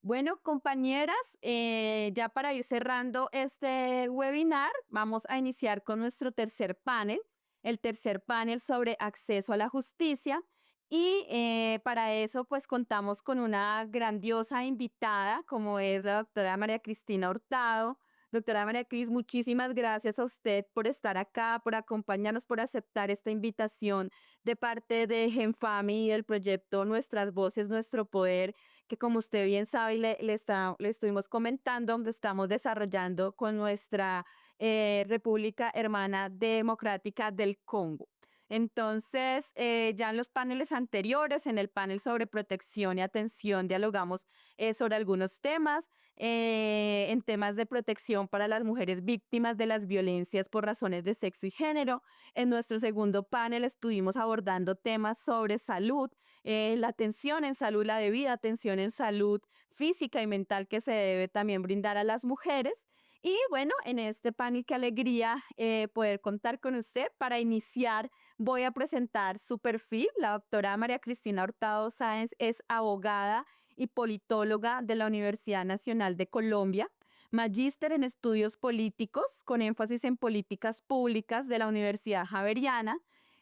Bueno, compañeras, ya para ir cerrando este webinar, vamos a iniciar con nuestro tercer panel, el tercer panel sobre acceso a la justicia. Y para eso, pues contamos con una grandiosa invitada, como es la doctora María Cristina Hurtado. Doctora María Cris, muchísimas gracias a usted por estar acá, por acompañarnos, por aceptar esta invitación de parte de Genfami y del proyecto Nuestras Voces, Nuestro Poder, que como usted bien sabe y le estuvimos comentando, donde estamos desarrollando con nuestra República Hermana Democrática del Congo. Entonces, ya en los paneles anteriores, en el panel sobre protección y atención, dialogamos sobre algunos temas, en temas de protección para las mujeres víctimas de las violencias por razones de sexo y género. En nuestro segundo panel estuvimos abordando temas sobre salud, la atención en salud, la debida atención en salud física y mental que se debe también brindar a las mujeres. Y bueno, en este panel, qué alegría poder contar con usted. Para iniciar, voy a presentar su perfil. La doctora María Cristina Hurtado Sáenz es abogada y politóloga de la Universidad Nacional de Colombia, magíster en estudios políticos con énfasis en políticas públicas de la Universidad Javeriana,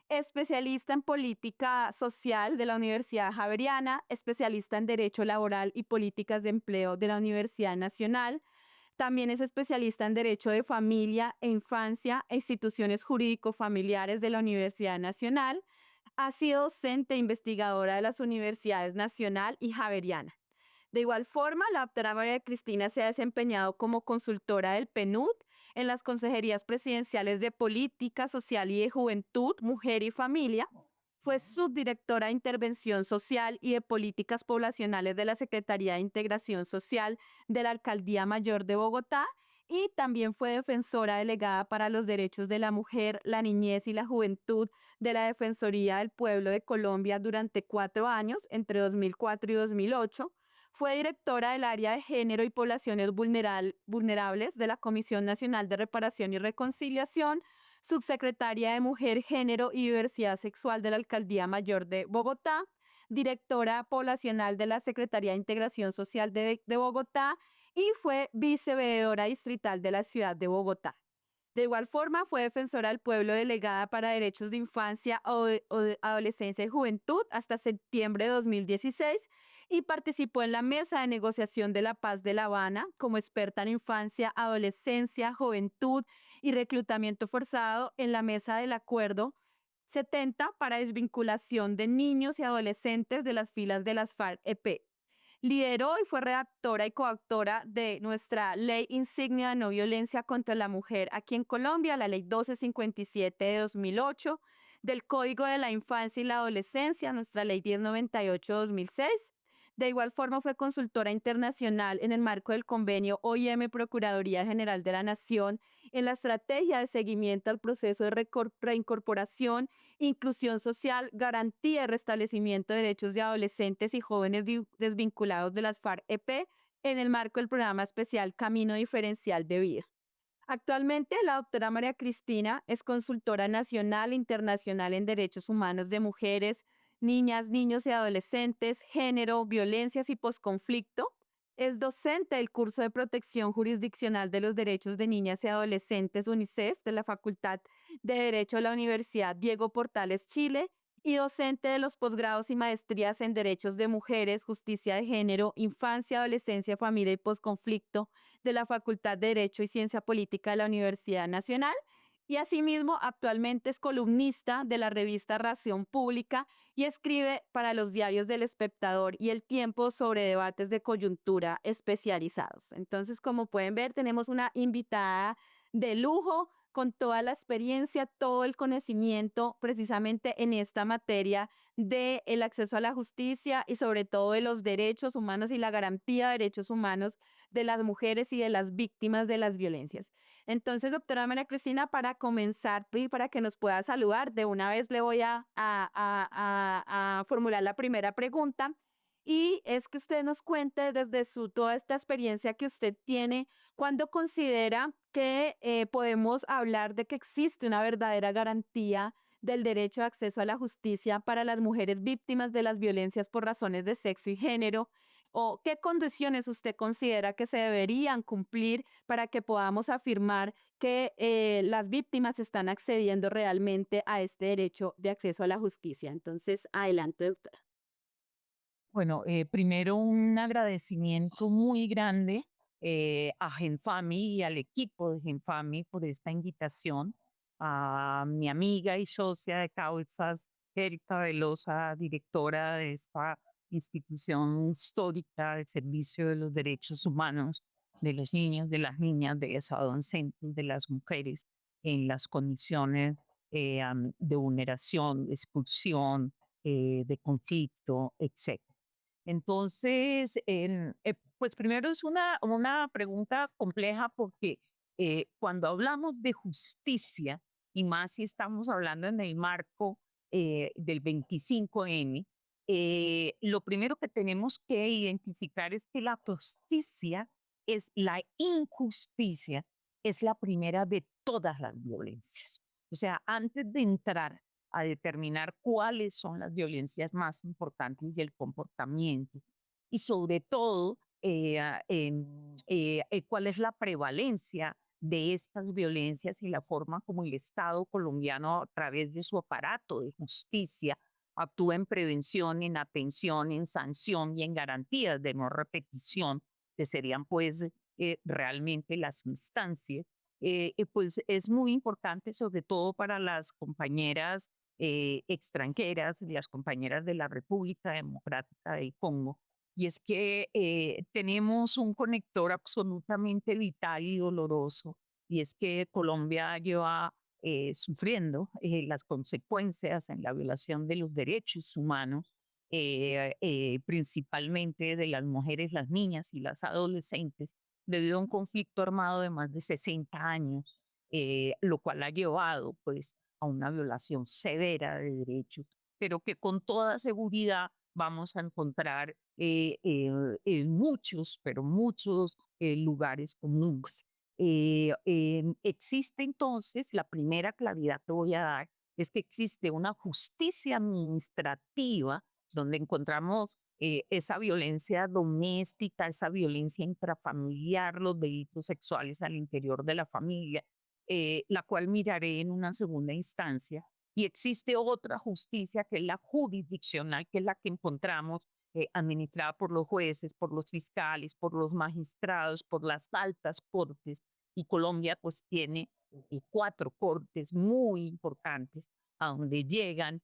especialista en política social de la Universidad Javeriana, especialista en derecho laboral y políticas de empleo de la Universidad Nacional. También es especialista en Derecho de Familia e Infancia e Instituciones Jurídico-Familiares de la Universidad Nacional. Ha sido docente e investigadora de las Universidades Nacional y Javeriana. De igual forma, la doctora María Cristina se ha desempeñado como consultora del PNUD en las consejerías presidenciales de Política Social y de Juventud, Mujer y Familia. Fue subdirectora de Intervención Social y de Políticas Poblacionales de la Secretaría de Integración Social de la Alcaldía Mayor de Bogotá y también fue defensora delegada para los derechos de la mujer, la niñez y la juventud de la Defensoría del Pueblo de Colombia durante 4 años, entre 2004 y 2008. Fue directora del área de género y poblaciones vulnerables de la Comisión Nacional de Reparación y Reconciliación, subsecretaria de Mujer, Género y Diversidad Sexual de la Alcaldía Mayor de Bogotá, directora poblacional de la Secretaría de Integración Social de Bogotá y fue viceveedora distrital de la ciudad de Bogotá. De igual forma, fue defensora del pueblo delegada para derechos de infancia, adolescencia y juventud hasta septiembre de 2016 y participó en la mesa de negociación de la paz de La Habana como experta en infancia, adolescencia, juventud y reclutamiento forzado en la mesa del Acuerdo 70 para desvinculación de niños y adolescentes de las filas de las FARC-EP. Lideró y fue redactora y coautora de nuestra ley insignia de no violencia contra la mujer aquí en Colombia, la ley 1257 de 2008, del Código de la Infancia y la Adolescencia, nuestra ley 1098 de 2006. De igual forma fue consultora internacional en el marco del convenio OIM Procuraduría General de la Nación en la estrategia de seguimiento al proceso de reincorporación, inclusión social, garantía y restablecimiento de derechos de adolescentes y jóvenes desvinculados de las FARC-EP en el marco del programa especial Camino Diferencial de Vida. Actualmente, la doctora María Cristina es consultora nacional e internacional en derechos humanos de mujeres, niñas, niños y adolescentes, género, violencias y posconflicto. Es docente del curso de protección jurisdiccional de los derechos de niñas y adolescentes UNICEF de la Facultad de Derecho de la Universidad Diego Portales, Chile, y docente de los posgrados y maestrías en derechos de mujeres, justicia de género, infancia, adolescencia, familia y posconflicto de la Facultad de Derecho y Ciencia Política de la Universidad Nacional. Y asimismo, actualmente es columnista de la revista Ración Pública y escribe para los diarios del Espectador y El Tiempo sobre debates de coyuntura especializados. Entonces, como pueden ver, tenemos una invitada de lujo con toda la experiencia, todo el conocimiento precisamente en esta materia del acceso a la justicia y sobre todo de los derechos humanos y la garantía de derechos humanos de las mujeres y de las víctimas de las violencias. Entonces, doctora María Cristina, para comenzar y para que nos pueda saludar, de una vez le voy a formular la primera pregunta. Y es que usted nos cuente desde toda esta experiencia que usted tiene, ¿cuándo considera que podemos hablar de que existe una verdadera garantía del derecho de acceso a la justicia para las mujeres víctimas de las violencias por razones de sexo y género? ¿O qué condiciones usted considera que se deberían cumplir para que podamos afirmar que las víctimas están accediendo realmente a este derecho de acceso a la justicia? Entonces, adelante, doctora. Bueno, primero un agradecimiento muy grande a Genfami y al equipo de Genfami por esta invitación, a mi amiga y socia de causas, Erika Velosa, directora de esta institución histórica del servicio de los derechos humanos de los niños, de las niñas, de los adolescentes, de las mujeres en las condiciones de vulneración, de expulsión, de conflicto, etc. Entonces, pues primero es una pregunta compleja porque cuando hablamos de justicia, y más si estamos hablando en el marco del 25N, lo primero que tenemos que identificar es que la justicia es la injusticia, es la primera de todas las violencias. O sea, antes de entrar a determinar cuáles son las violencias más importantes y el comportamiento. Y sobre todo, cuál es la prevalencia de estas violencias y la forma como el Estado colombiano, a través de su aparato de justicia, actúa en prevención, en atención, en sanción y en garantías de no repetición, que serían pues realmente las instancias. Pues es muy importante, sobre todo para las compañeras extranjeras, las compañeras de la República Democrática del Congo. Y es que tenemos un conector absolutamente vital y doloroso, y es que Colombia lleva sufriendo las consecuencias en la violación de los derechos humanos, principalmente de las mujeres, las niñas y las adolescentes, debido a un conflicto armado de más de 60 años, lo cual ha llevado pues a una violación severa de derechos, pero que con toda seguridad vamos a encontrar en muchos, pero muchos lugares comunes. Existe entonces, la primera claridad que voy a dar es que existe una justicia administrativa donde encontramos esa violencia doméstica, esa violencia intrafamiliar, los delitos sexuales al interior de la familia, la cual miraré en una segunda instancia. Y existe otra justicia que es la jurisdiccional, que es la que encontramos administrada por los jueces, por los fiscales, por los magistrados, por las altas cortes. Y Colombia pues tiene 4 cortes muy importantes a donde llegan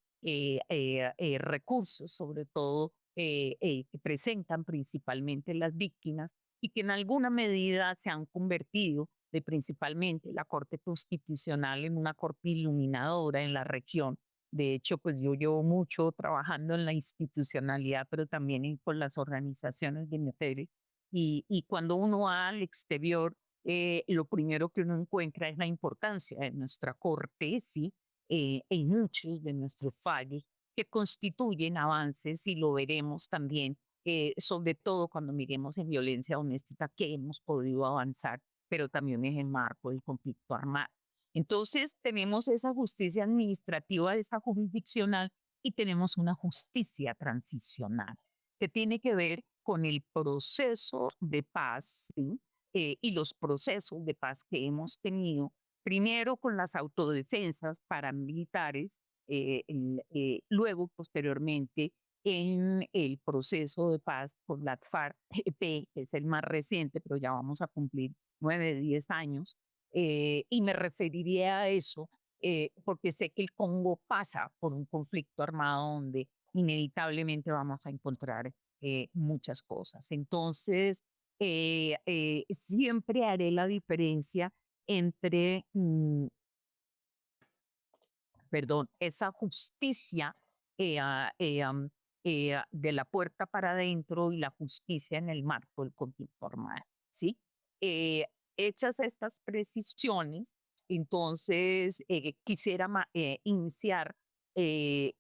recursos, sobre todo que presentan principalmente las víctimas y que en alguna medida se han convertido de principalmente la Corte Constitucional en una corte iluminadora en la región. De hecho, pues yo llevo mucho trabajando en la institucionalidad, pero también con las organizaciones de mujeres. Y cuando uno va al exterior, lo primero que uno encuentra es la importancia de nuestra corte, ¿sí? En muchos de nuestros fallos que constituyen avances y lo veremos también, sobre todo cuando miremos en violencia doméstica que hemos podido avanzar, pero también es el marco del conflicto armado. Entonces tenemos esa justicia administrativa, esa jurisdiccional y tenemos una justicia transicional que tiene que ver con el proceso de paz, ¿sí? Y los procesos de paz que hemos tenido, primero con las autodefensas paramilitares, luego posteriormente en el proceso de paz con la FARC-EP, que es el más reciente, pero ya vamos a cumplir 9, 10 años, y me referiría a eso porque sé que el Congo pasa por un conflicto armado donde inevitablemente vamos a encontrar muchas cosas. Entonces, siempre haré la diferencia entre, perdón, esa justicia de la puerta para adentro y la justicia en el marco del conflicto armado, ¿sí? Eh, Hechas estas precisiones, entonces quisiera iniciar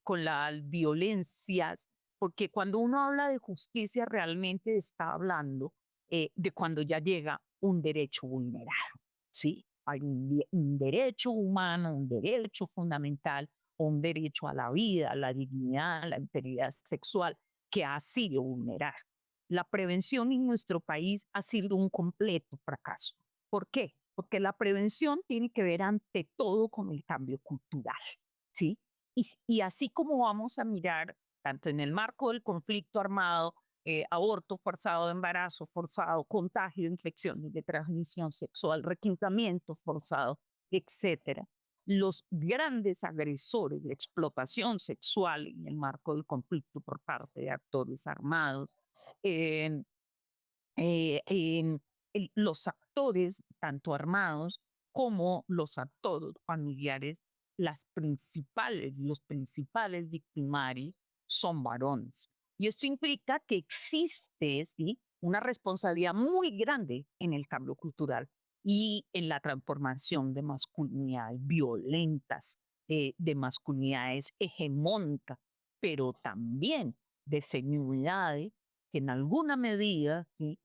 con las violencias, porque cuando uno habla de justicia realmente está hablando de cuando ya llega un derecho vulnerado, ¿sí? Hay un derecho humano, un derecho fundamental, un derecho a la vida, a la dignidad, a la integridad sexual que ha sido vulnerado. la prevención en nuestro país ha sido un completo fracaso. ¿Por qué? Porque la prevención tiene que ver ante todo con el cambio cultural, ¿sí? Y así como vamos a mirar, tanto en el marco del conflicto armado, aborto forzado, embarazo forzado, contagio, infecciones de transmisión sexual, reclutamiento forzado, etcétera. Los grandes agresores de explotación sexual en el marco del conflicto por parte de actores armados, eh, los actores, tanto armados como los actores familiares, los principales victimarios son varones. Y esto implica que existe, ¿sí?, una responsabilidad muy grande en el cambio cultural y en la transformación de masculinidades violentas, de masculinidades hegemónicas, pero también de feminidades que en alguna medida, ¿sí?,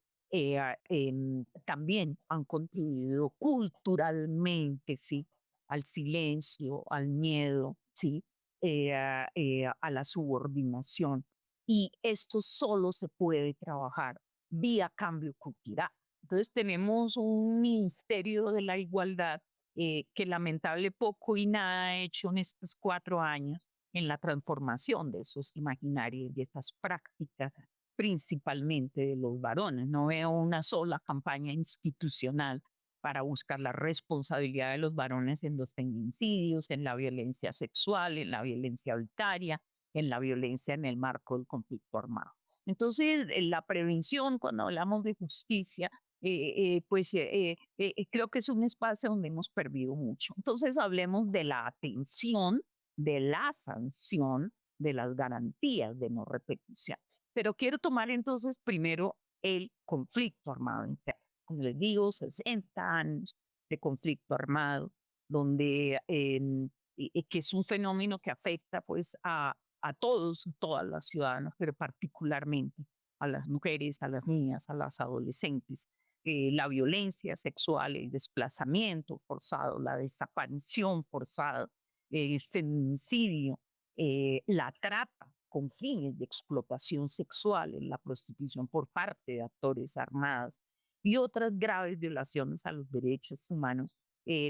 también han contribuido culturalmente, ¿sí?, al silencio, al miedo, ¿sí?, a la subordinación. Y esto solo se puede trabajar vía cambio cultural. Entonces tenemos un Ministerio de la Igualdad que lamentable poco y nada ha hecho en estos 4 años en la transformación de esos imaginarios, de esas prácticas principalmente de los varones. No veo una sola campaña institucional para buscar la responsabilidad de los varones en los feminicidios, en la violencia sexual, en la violencia vicaria, en la violencia en el marco del conflicto armado. Entonces, la prevención, cuando hablamos de justicia, creo que es un espacio donde hemos perdido mucho. Entonces, hablemos de la atención, de la sanción, de las garantías de no repetición. Pero quiero tomar entonces primero el conflicto armado interno. Como les digo, 60 años de conflicto armado, donde que es un fenómeno que afecta pues a todos, todas las ciudadanas, pero particularmente a las mujeres, a las niñas, a las adolescentes. La violencia sexual, el desplazamiento forzado, la desaparición forzada, el feminicidio, la trata con fines de explotación sexual, en la prostitución por parte de actores armados y otras graves violaciones a los derechos humanos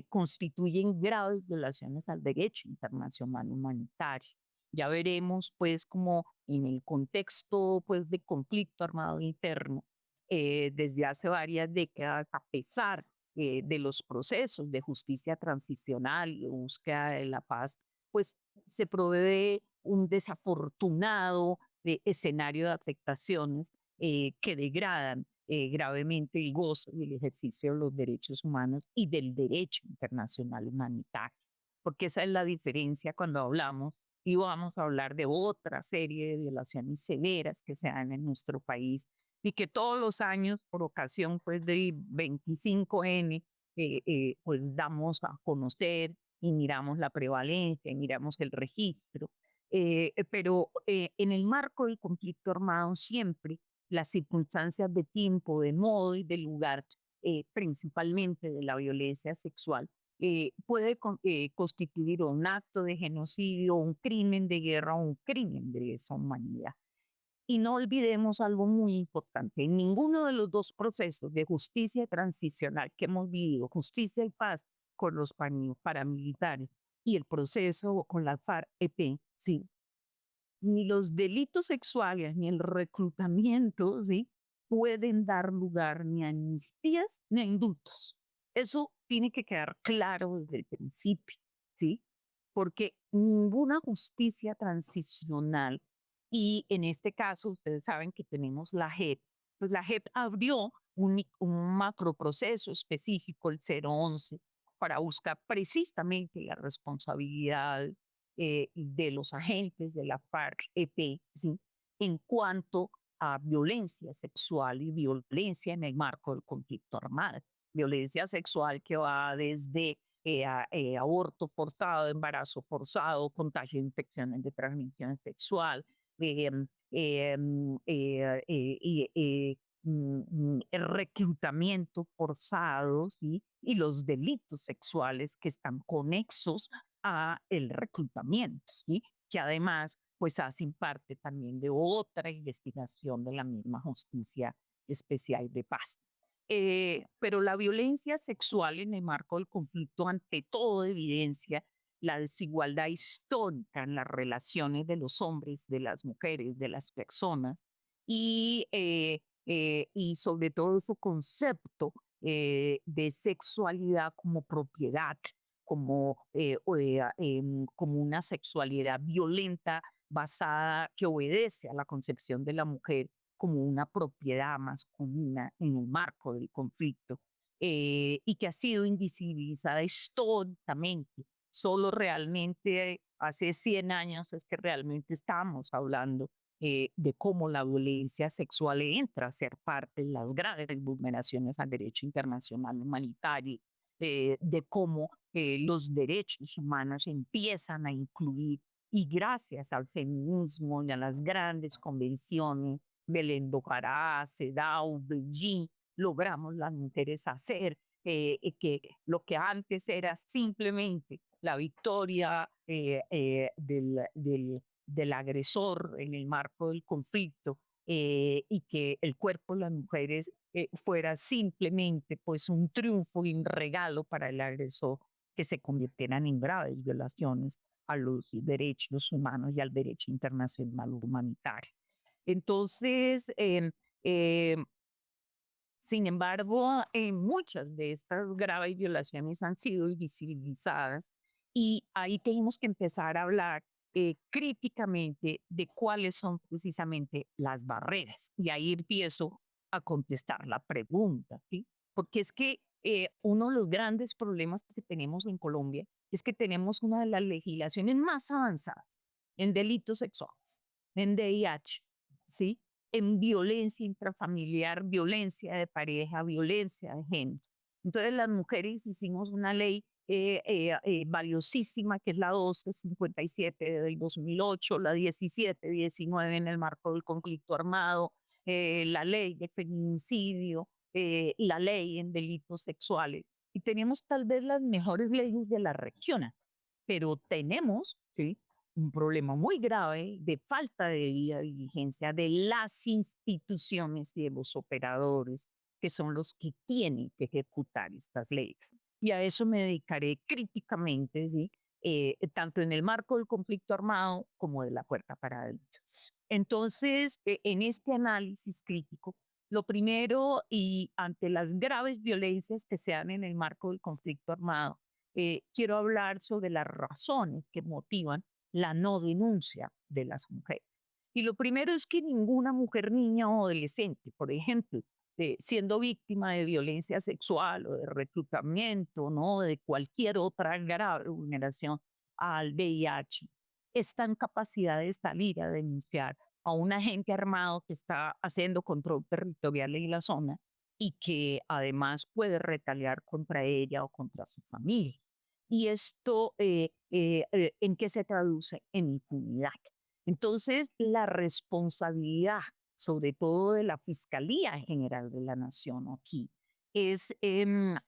constituyen graves violaciones al derecho internacional humanitario. Ya veremos, pues, como en el contexto, pues, de conflicto armado interno, desde hace varias décadas, a pesar de los procesos de justicia transicional y de búsqueda de la paz, pues se provee un desafortunado escenario de afectaciones que degradan gravemente el gozo y el ejercicio de los derechos humanos y del derecho internacional humanitario. Porque esa es la diferencia cuando hablamos y vamos a hablar de otra serie de violaciones severas que se dan en nuestro país y que todos los años, por ocasión pues, de 25N, pues damos a conocer y miramos la prevalencia y miramos el registro. Pero en el marco del conflicto armado siempre las circunstancias de tiempo, de modo y de lugar, principalmente de la violencia sexual, puede constituir un acto de genocidio, un crimen de guerra o un crimen de lesa humanidad. Y no olvidemos algo muy importante, en ninguno de los dos procesos de justicia transicional que hemos vivido, justicia y paz con los paramilitares y el proceso con la FARC-EP, ¿sí?, ni los delitos sexuales ni el reclutamiento, ¿sí?, pueden dar lugar ni a amnistías ni a indultos. Eso tiene que quedar claro desde el principio, ¿sí? Porque ninguna justicia transicional, y en este caso ustedes saben que tenemos la JEP, pues la JEP abrió un macroproceso específico, el 011, para buscar precisamente la responsabilidad de los agentes de la FARC-EP, ¿sí?, en cuanto a violencia sexual y violencia en el marco del conflicto armado. Violencia sexual que va desde aborto forzado, embarazo forzado, contagio de infecciones de transmisión sexual, eh, el reclutamiento forzado, ¿sí?, y los delitos sexuales que están conexos a el reclutamiento, ¿sí?, que además pues hacen parte también de otra investigación de la misma Justicia Especial de Paz. Pero la violencia sexual en el marco del conflicto, ante todo, evidencia la desigualdad histórica en las relaciones de los hombres, de las mujeres, de las personas, y sobre todo su concepto de sexualidad como propiedad, como una sexualidad violenta basada que obedece a la concepción de la mujer como una propiedad masculina en el marco del conflicto, y que ha sido invisibilizada históricamente. Solo realmente hace 100 años es que realmente estamos hablando de cómo la violencia sexual entra a ser parte de las graves vulneraciones al derecho internacional humanitario, de cómo los derechos humanos empiezan a incluir, y gracias al feminismo y a las grandes convenciones, Belén do Pará, CEDAW, Beijing, logramos las mujeres hacer que lo que antes era simplemente la victoria del agresor en el marco del conflicto, y que el cuerpo de las mujeres fuera simplemente pues un triunfo y un regalo para el agresor, que se convirtieran en graves violaciones a los derechos humanos y al derecho internacional humanitario. Entonces, eh, sin embargo, muchas de estas graves violaciones han sido invisibilizadas, y ahí tenemos que empezar a hablar críticamente de cuáles son precisamente las barreras. Y ahí empiezo a contestar la pregunta, ¿sí? Porque es que uno de los grandes problemas que tenemos en Colombia es que tenemos una de las legislaciones más avanzadas en delitos sexuales, en VIH, ¿sí? En violencia intrafamiliar, violencia de pareja, violencia de género. Entonces las mujeres hicimos una ley valiosísima, que es la 1257 del 2008, la 1719 en el marco del conflicto armado, la ley de feminicidio, la ley en delitos sexuales. Y tenemos tal vez las mejores leyes de la región, pero tenemos, ¿sí?, un problema muy grave de falta de diligencia de las instituciones y de los operadores, que son los que tienen que ejecutar estas leyes. Y a eso me dedicaré críticamente, ¿sí? Tanto en el marco del conflicto armado como de la puerta para adultos. Entonces, en este análisis crítico, lo primero, y ante las graves violencias que se dan en el marco del conflicto armado, quiero hablar sobre las razones que motivan la no denuncia de las mujeres. Y lo primero es que ninguna mujer, niña o adolescente, por ejemplo, siendo víctima de violencia sexual o de reclutamiento, ¿no?, de cualquier otra grave vulneración al VIH, está en capacidad de salir a denunciar a un agente armado que está haciendo control territorial en la zona y que además puede retaliar contra ella o contra su familia. ¿Y esto en qué se traduce? En impunidad. Entonces, la responsabilidad, sobre todo de la Fiscalía General de la Nación aquí, es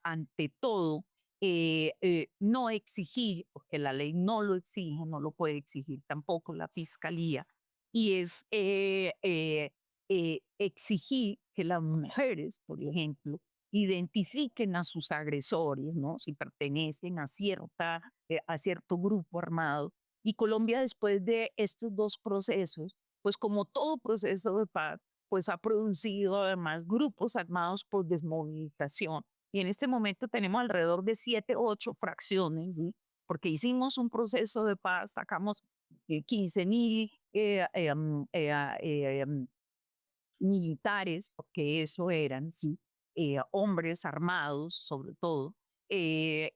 ante todo no exigir, porque la ley no lo exige, no lo puede exigir tampoco la Fiscalía, y es exigir que las mujeres, por ejemplo, identifiquen a sus agresores, ¿no?, si pertenecen a cierto grupo armado. Y Colombia, después de estos dos procesos, pues como todo proceso de paz, pues ha producido además grupos armados por desmovilización. Y en este momento tenemos alrededor de 7, 8 fracciones, ¿sí?, porque hicimos un proceso de paz, sacamos 15,000 militares, porque eso eran, sí, hombres armados, sobre todo, en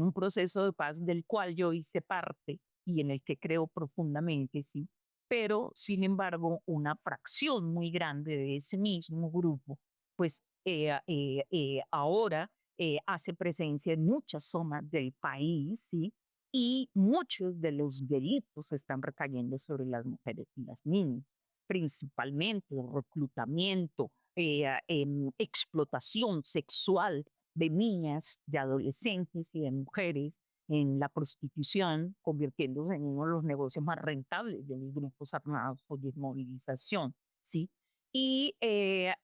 un proceso de paz del cual yo hice parte y en el que creo profundamente, sí. Pero, sin embargo, una fracción muy grande de ese mismo grupo, pues ahora hace presencia en muchas zonas del país, sí, y muchos de los delitos están recayendo sobre las mujeres y las niñas, principalmente reclutamiento, explotación sexual de niñas, de adolescentes y de mujeres, en la prostitución, convirtiéndose en uno de los negocios más rentables de los grupos armados por desmovilización, ¿sí? Y la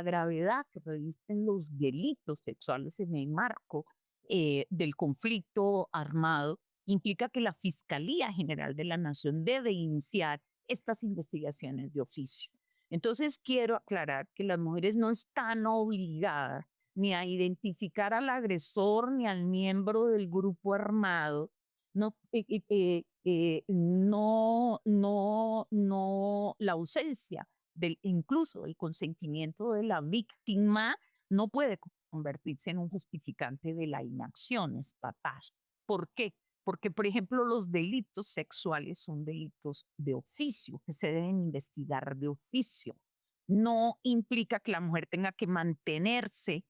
gravedad que revisten los delitos sexuales en el marco del conflicto armado implica que la Fiscalía General de la Nación debe iniciar estas investigaciones de oficio. Entonces, quiero aclarar que las mujeres no están obligadas ni a identificar al agresor ni al miembro del grupo armado. No, la ausencia del, incluso del consentimiento de la víctima no puede convertirse en un justificante de la inacción estatal. ¿Por qué? Porque, por ejemplo, los delitos sexuales son delitos de oficio, que se deben investigar de oficio. No implica que la mujer tenga que mantenerse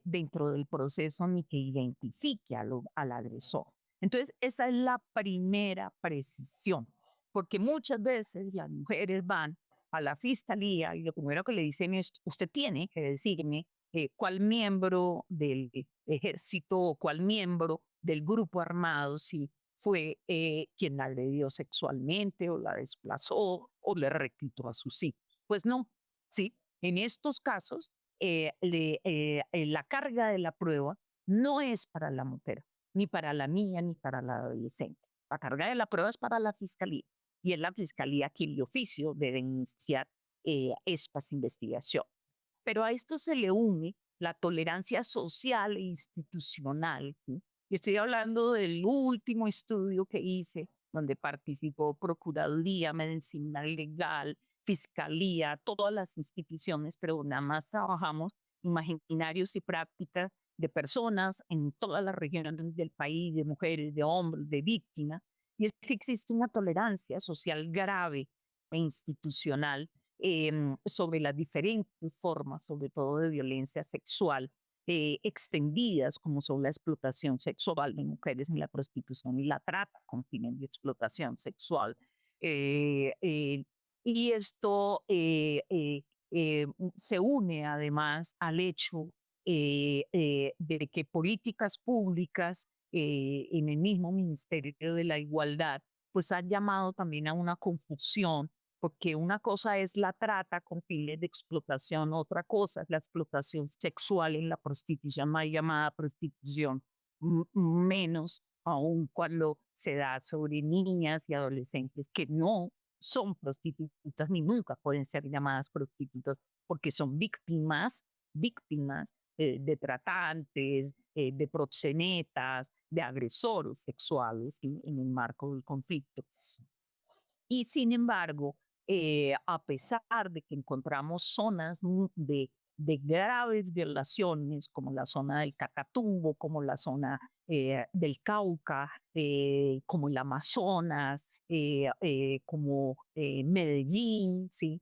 dentro del proceso ni que identifique al agresor. Entonces, esa es la primera precisión, porque muchas veces las mujeres van a la fiscalía y lo primero que le dicen es, usted tiene que decirme cuál miembro del ejército o cuál miembro del grupo armado si fue quien la agredió sexualmente o la desplazó o le reclutó a sus hijos. Pues no, sí, en estos casos la carga de la prueba no es para la mujer, ni para la niña, ni para la adolescente. La carga de la prueba es para la fiscalía y es la fiscalía quien de oficio debe iniciar estas investigaciones. Pero a esto se le une la tolerancia social e institucional. ¿Sí? Y estoy hablando del último estudio que hice, donde participó Procuraduría, Medicina Legal, Fiscalía, todas las instituciones, pero nada más trabajamos imaginarios y prácticas de personas en todas las regiones del país, de mujeres, de hombres, de víctimas, y es que existe una tolerancia social grave e institucional sobre las diferentes formas, sobre todo de violencia sexual, extendidas, como son la explotación sexual de mujeres en la prostitución y la trata con fines de explotación sexual. Eh, eh, y esto se une además al hecho de que políticas públicas en el mismo Ministerio de la Igualdad pues han llamado también a una confusión, porque una cosa es la trata con fines de explotación, otra cosa es la explotación sexual en la prostitución, mal llamada prostitución, menos aún cuando se da sobre niñas y adolescentes que no son prostitutas ni nunca pueden ser llamadas prostitutas porque son víctimas de tratantes, de proxenetas, de agresores sexuales ¿sí? En el marco del conflicto. Y sin embargo, a pesar de que encontramos zonas de graves violaciones, como la zona del Catatumbo, como la zona del Cauca, como el Amazonas, como Medellín, ¿sí?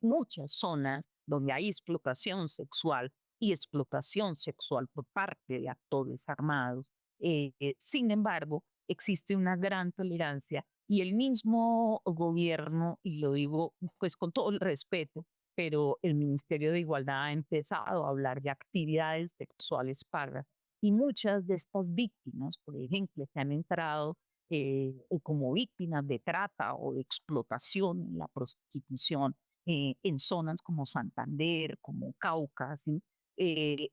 Muchas zonas donde hay explotación sexual y explotación sexual por parte de actores armados. Sin embargo, existe una gran tolerancia y el mismo gobierno, y lo digo pues con todo el respeto, pero el Ministerio de Igualdad ha empezado a hablar de actividades sexuales pagas y muchas de estas víctimas, por ejemplo, que han entrado como víctimas de trata o de explotación en la prostitución en zonas como Santander, como Cauca, ¿sí?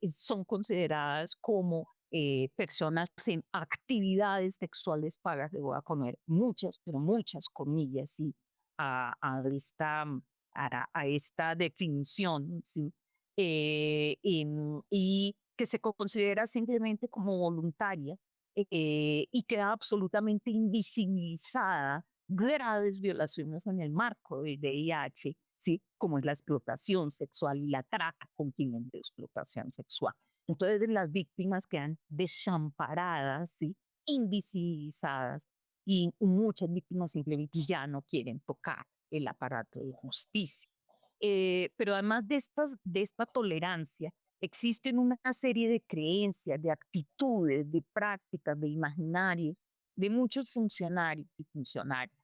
Son consideradas como personas en actividades sexuales pagas, le voy a poner muchas, pero muchas comillas, ¿sí? a, esta, a esta definición, ¿sí? Y que se considera simplemente como voluntaria y queda absolutamente invisibilizada graves violaciones en el marco del VIH, ¿sí? Como es la explotación sexual y la trata con fines de explotación sexual. Entonces las víctimas quedan desamparadas, ¿sí? Invisibilizadas y muchas víctimas simplemente ya no quieren tocar el aparato de justicia. Pero además de esta tolerancia, existen una serie de creencias, de actitudes, de prácticas, de imaginarios de muchos funcionarios y funcionarias,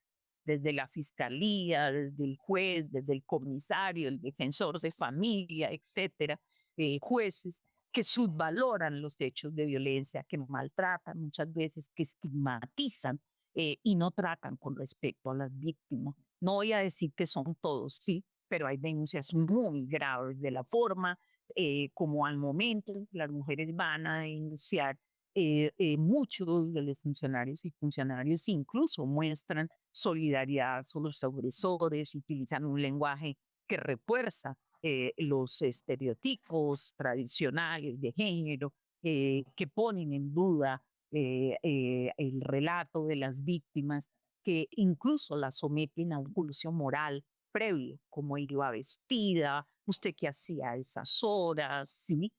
desde la fiscalía, desde el juez, desde el comisario, el defensor de familia, etcétera, jueces, que subvaloran los hechos de violencia, que maltratan muchas veces, que estigmatizan y no tratan con respeto a las víctimas. No voy a decir que son todos, sí, pero hay denuncias muy graves de la forma como al momento las mujeres van a denunciar. Muchos de los funcionarios y funcionarios incluso muestran solidaridad con los agresores, utilizan un lenguaje que refuerza los estereotipos tradicionales de género, que ponen en duda el relato de las víctimas, que incluso las someten a un juicio moral previo, cómo iba vestida, usted qué hacía a esas horas, ¿sí?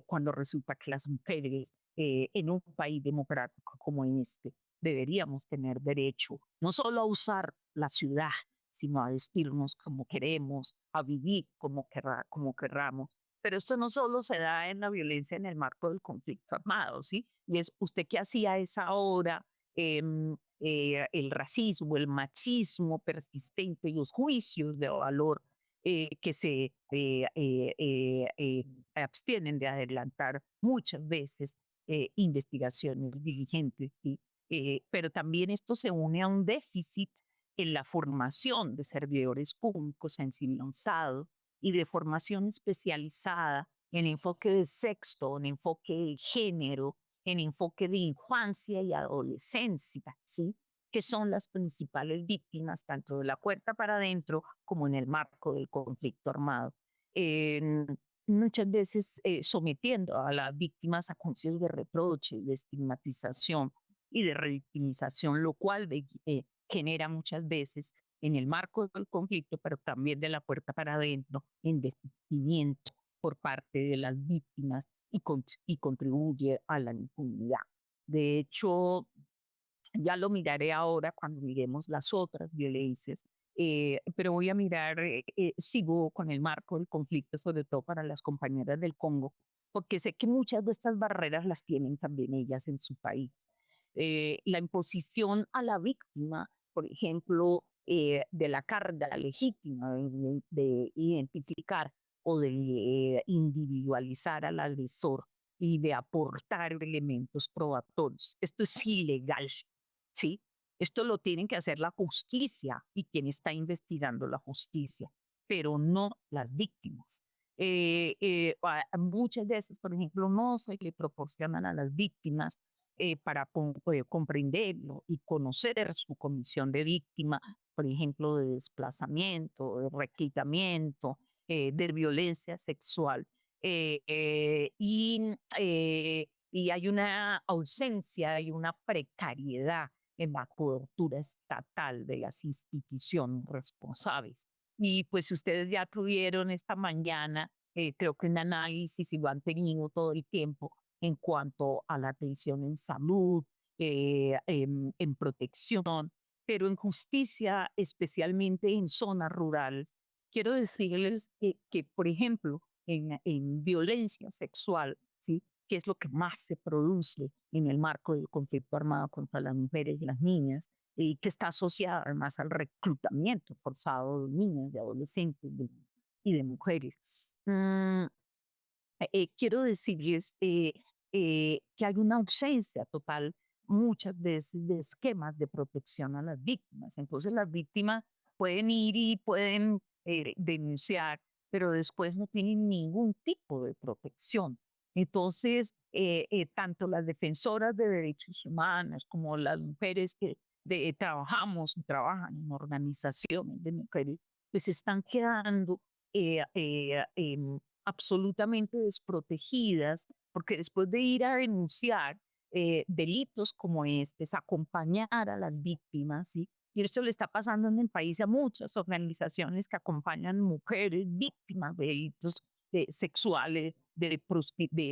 Cuando resulta que las mujeres en un país democrático como este deberíamos tener derecho no solo a usar la ciudad, sino a vestirnos como queremos, a vivir como querramos. Pero esto no solo se da en la violencia en el marco del conflicto armado, ¿sí? Y es usted qué hacía a esa hora, el racismo, el machismo persistente y los juicios de valor que se abstienen de adelantar muchas veces investigaciones diligentes, ¿sí? Pero también esto se une a un déficit en la formación de servidores públicos sensibilizados y de formación especializada en enfoque de sexo, en enfoque de género, en enfoque de infancia y adolescencia, ¿sí? Que son las principales víctimas tanto de la puerta para adentro como en el marco del conflicto armado. Eh, Muchas veces sometiendo a las víctimas a juicios de reproche, de estigmatización y de revictimización, lo cual genera muchas veces en el marco del conflicto, pero también de la puerta para adentro, en desistimiento por parte de las víctimas y contribuye a la impunidad. De hecho, ya lo miraré ahora cuando miremos las otras violencias, pero voy a mirar, sigo con el marco del conflicto, sobre todo para las compañeras del Congo, porque sé que muchas de estas barreras las tienen también ellas en su país. La imposición a la víctima, por ejemplo, de la carga legítima de identificar o de individualizar al agresor y de aportar elementos probatorios. Esto es ilegal, ¿sí? Esto lo tienen que hacer la justicia y quien está investigando la justicia, pero no las víctimas. Muchas veces, por ejemplo, no se le proporcionan a las víctimas para comprenderlo y conocer su condición de víctima, por ejemplo, de desplazamiento, de reclutamiento, de violencia sexual. Y hay una ausencia y una precariedad en la cobertura estatal de las instituciones responsables. Y pues ustedes ya tuvieron esta mañana, creo que un análisis y lo han tenido todo el tiempo en cuanto a la atención en salud, en protección, pero en justicia, especialmente en zonas rurales. Quiero decirles que por ejemplo, en violencia sexual, ¿sí? Que es lo que más se produce en el marco del conflicto armado contra las mujeres y las niñas, y que está asociada además al reclutamiento forzado de niñas, de adolescentes y de mujeres. Quiero decirles que hay una ausencia total muchas veces de esquemas de protección a las víctimas. Entonces las víctimas pueden ir y pueden denunciar, pero después no tienen ningún tipo de protección. Entonces, tanto las defensoras de derechos humanos como las mujeres que trabajamos y trabajan en organizaciones de mujeres, pues están quedando absolutamente desprotegidas, porque después de ir a denunciar delitos como estos, acompañar a las víctimas, ¿sí? Y esto le está pasando en el país a muchas organizaciones que acompañan mujeres víctimas de delitos sexuales, de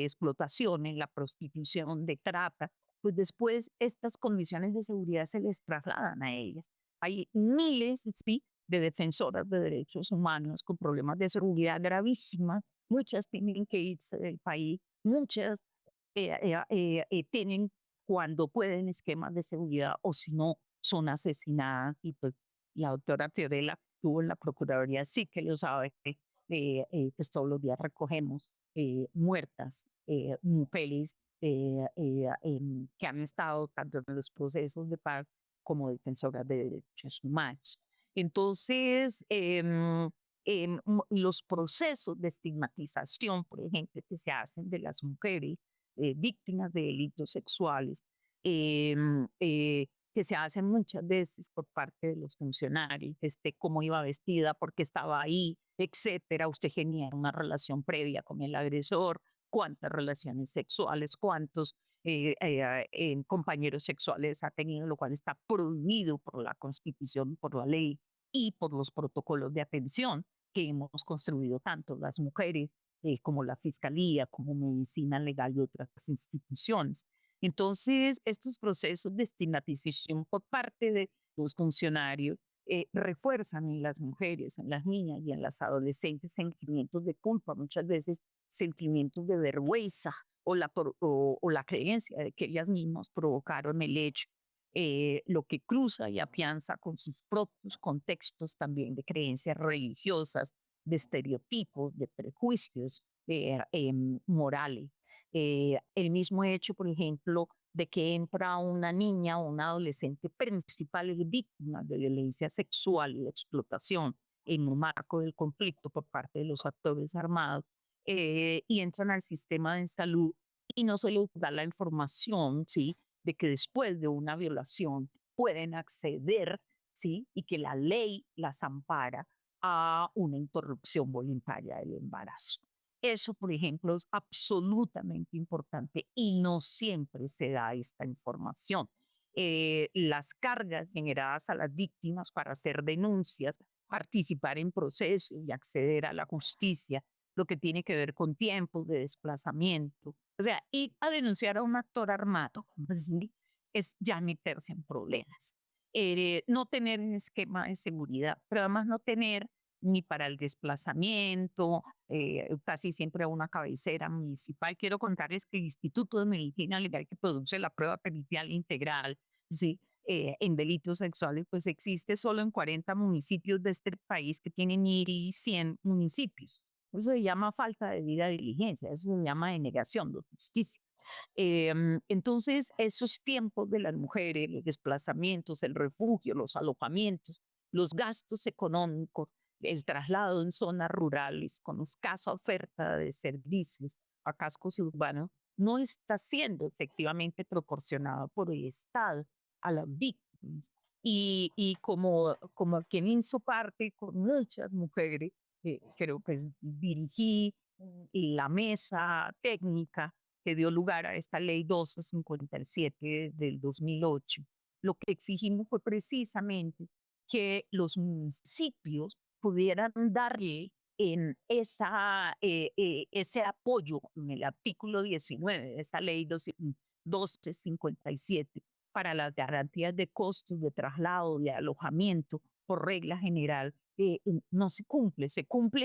explotación en la prostitución, de trata, pues después estas condiciones de seguridad se les trasladan a ellas. Hay miles, ¿sí? De defensoras de derechos humanos con problemas de seguridad gravísimas. Muchas tienen que irse del país, muchas tienen cuando pueden esquemas de seguridad o si no son asesinadas y pues la doctora Fiorella que estuvo en la Procuraduría sí que lo sabe, pues todos los días recogemos muertas mujeres que han estado tanto en los procesos de paz como defensoras de derechos humanos. Entonces, los procesos de estigmatización, por ejemplo, que se hacen de las mujeres víctimas de delitos sexuales, que se hacen muchas veces por parte de los funcionarios, cómo iba vestida, porque estaba ahí, etcétera. Usted genera una relación previa con el agresor, cuántas relaciones sexuales, cuántos compañeros sexuales ha tenido, lo cual está prohibido por la Constitución, por la ley y por los protocolos de atención que hemos construido tanto las mujeres como la Fiscalía, como Medicina Legal y otras instituciones. Entonces, estos procesos de estigmatización por parte de los funcionarios refuerzan en las mujeres, en las niñas y en las adolescentes sentimientos de culpa, muchas veces sentimientos de vergüenza o la creencia de que ellas mismas provocaron el hecho, lo que cruza y afianza con sus propios contextos también de creencias religiosas, de estereotipos, de prejuicios morales. El mismo hecho, por ejemplo, de que entra una niña o una adolescente principales víctimas de violencia sexual y de explotación en un marco del conflicto por parte de los actores armados y entran al sistema de salud y no se les da la información, ¿sí? De que después de una violación pueden acceder, ¿sí? Y que la ley las ampara a una interrupción voluntaria del embarazo. Eso, por ejemplo, es absolutamente importante y no siempre se da esta información. Las cargas generadas a las víctimas para hacer denuncias, participar en procesos y acceder a la justicia, lo que tiene que ver con tiempos de desplazamiento. O sea, ir a denunciar a un actor armado, ¿sí? Es ya meterse en problemas. No tener un esquema de seguridad, pero además no tener ni para el desplazamiento, casi siempre a una cabecera municipal. Quiero contarles que el Instituto de Medicina Legal que produce la prueba pericial integral, ¿sí? En delitos sexuales, pues existe solo en 40 municipios de este país que tienen 1.100 municipios. Eso se llama falta de debida diligencia, eso se llama denegación de justicia. Entonces, esos tiempos de las mujeres, los desplazamientos, el refugio, los alojamientos, los gastos económicos, el traslado en zonas rurales con escasa oferta de servicios a cascos urbanos, no está siendo efectivamente proporcionado por el Estado a las víctimas. Y como quien hizo parte con muchas mujeres, creo que dirigí la mesa técnica que dio lugar a esta ley 1257 del 2008. Lo que exigimos fue precisamente que los municipios pudieran darle en ese apoyo en el artículo 19 de esa ley 1257 para las garantías de costos de traslado, de alojamiento, por regla general, no se cumple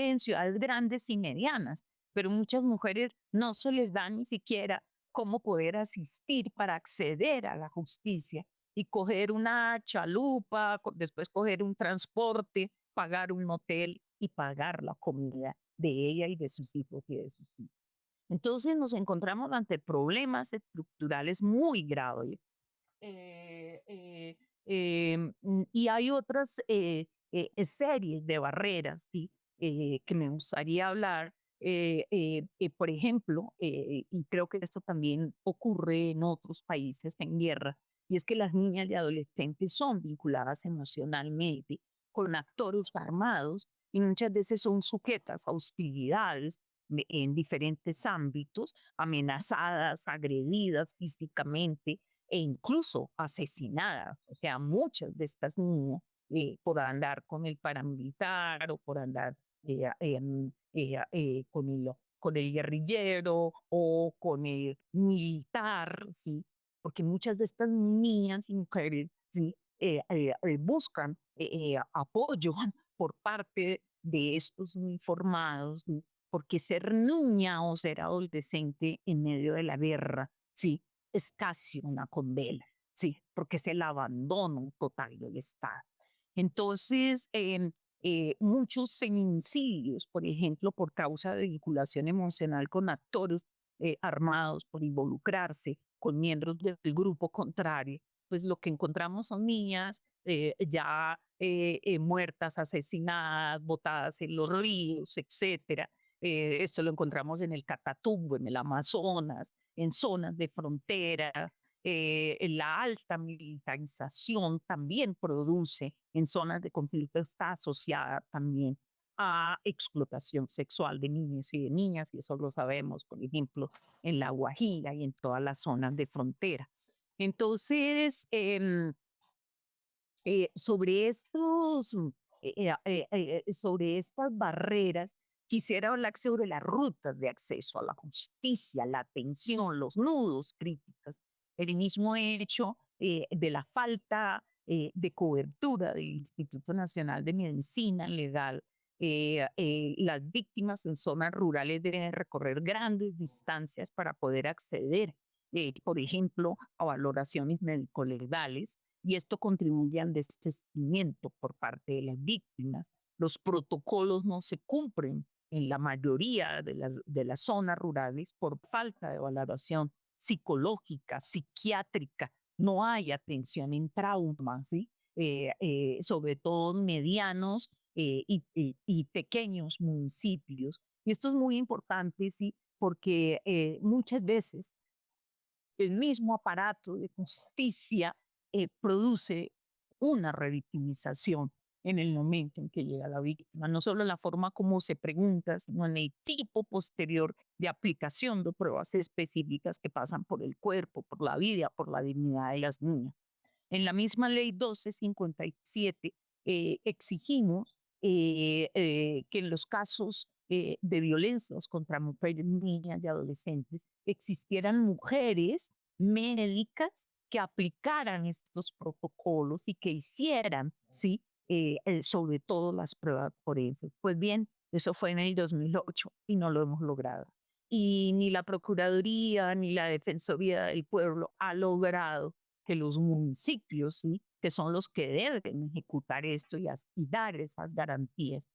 en ciudades grandes y medianas, pero muchas mujeres no se les da ni siquiera cómo poder asistir para acceder a la justicia y coger una chalupa, después coger un transporte, pagar un hotel y pagar la comida de ella y de sus hijos y de sus hijas. Entonces nos encontramos ante problemas estructurales muy graves. Y hay otras series de barreras, ¿sí? Que me gustaría hablar. Por ejemplo, y creo que esto también ocurre en otros países en guerra, y es que las niñas y adolescentes son vinculadas emocionalmente con actores armados y muchas veces son sujetas a hostilidades en diferentes ámbitos, amenazadas, agredidas físicamente e incluso asesinadas. O sea, muchas de estas niñas por andar con el paramilitar o por andar con el guerrillero o con el militar, ¿sí? Porque muchas de estas niñas y mujeres, ¿sí? Buscan apoyo por parte de estos uniformados, ¿sí? Porque ser niña o ser adolescente en medio de la guerra, ¿sí? Es casi una condena, ¿sí? Porque es el abandono total del Estado. Entonces, muchos feminicidios, por ejemplo, por causa de vinculación emocional con actores armados por involucrarse con miembros del grupo contrario, pues lo que encontramos son niñas ya muertas, asesinadas, botadas en los ríos, etcétera. Esto lo encontramos en el Catatumbo, en el Amazonas, en zonas de fronteras. La alta militarización también produce en zonas de conflicto, está asociada también a explotación sexual de niños y de niñas, y eso lo sabemos, por ejemplo, en La Guajira y en todas las zonas de frontera. Entonces, sobre sobre estas barreras, quisiera hablar sobre las rutas de acceso a la justicia, la atención, los nudos críticos, el mismo hecho de la falta de cobertura del Instituto Nacional de Medicina Legal. Las víctimas en zonas rurales deben recorrer grandes distancias para poder acceder, por ejemplo, a valoraciones médico-legales, y esto contribuye al desistimiento por parte de las víctimas. Los protocolos no se cumplen en la mayoría de las zonas rurales por falta de valoración psicológica, psiquiátrica. No hay atención en trauma, ¿sí? Sobre todo en medianos y pequeños municipios. Y esto es muy importante, ¿sí? Porque muchas veces el mismo aparato de justicia produce una revictimización en el momento en que llega la víctima, no solo en la forma como se pregunta, sino en el tipo posterior de aplicación de pruebas específicas que pasan por el cuerpo, por la vida, por la dignidad de las niñas. En la misma ley 1257 exigimos que en los casos de violencias contra mujeres, niñas y adolescentes existieran mujeres médicas que aplicaran estos protocolos y que hicieran, ¿sí? Sobre todo las pruebas forenses. Pues bien, eso fue en el 2008 y no lo hemos logrado. Y ni la Procuraduría ni la Defensoría del Pueblo ha logrado que los municipios, ¿sí? Que son los que deben ejecutar esto y dar esas garantías,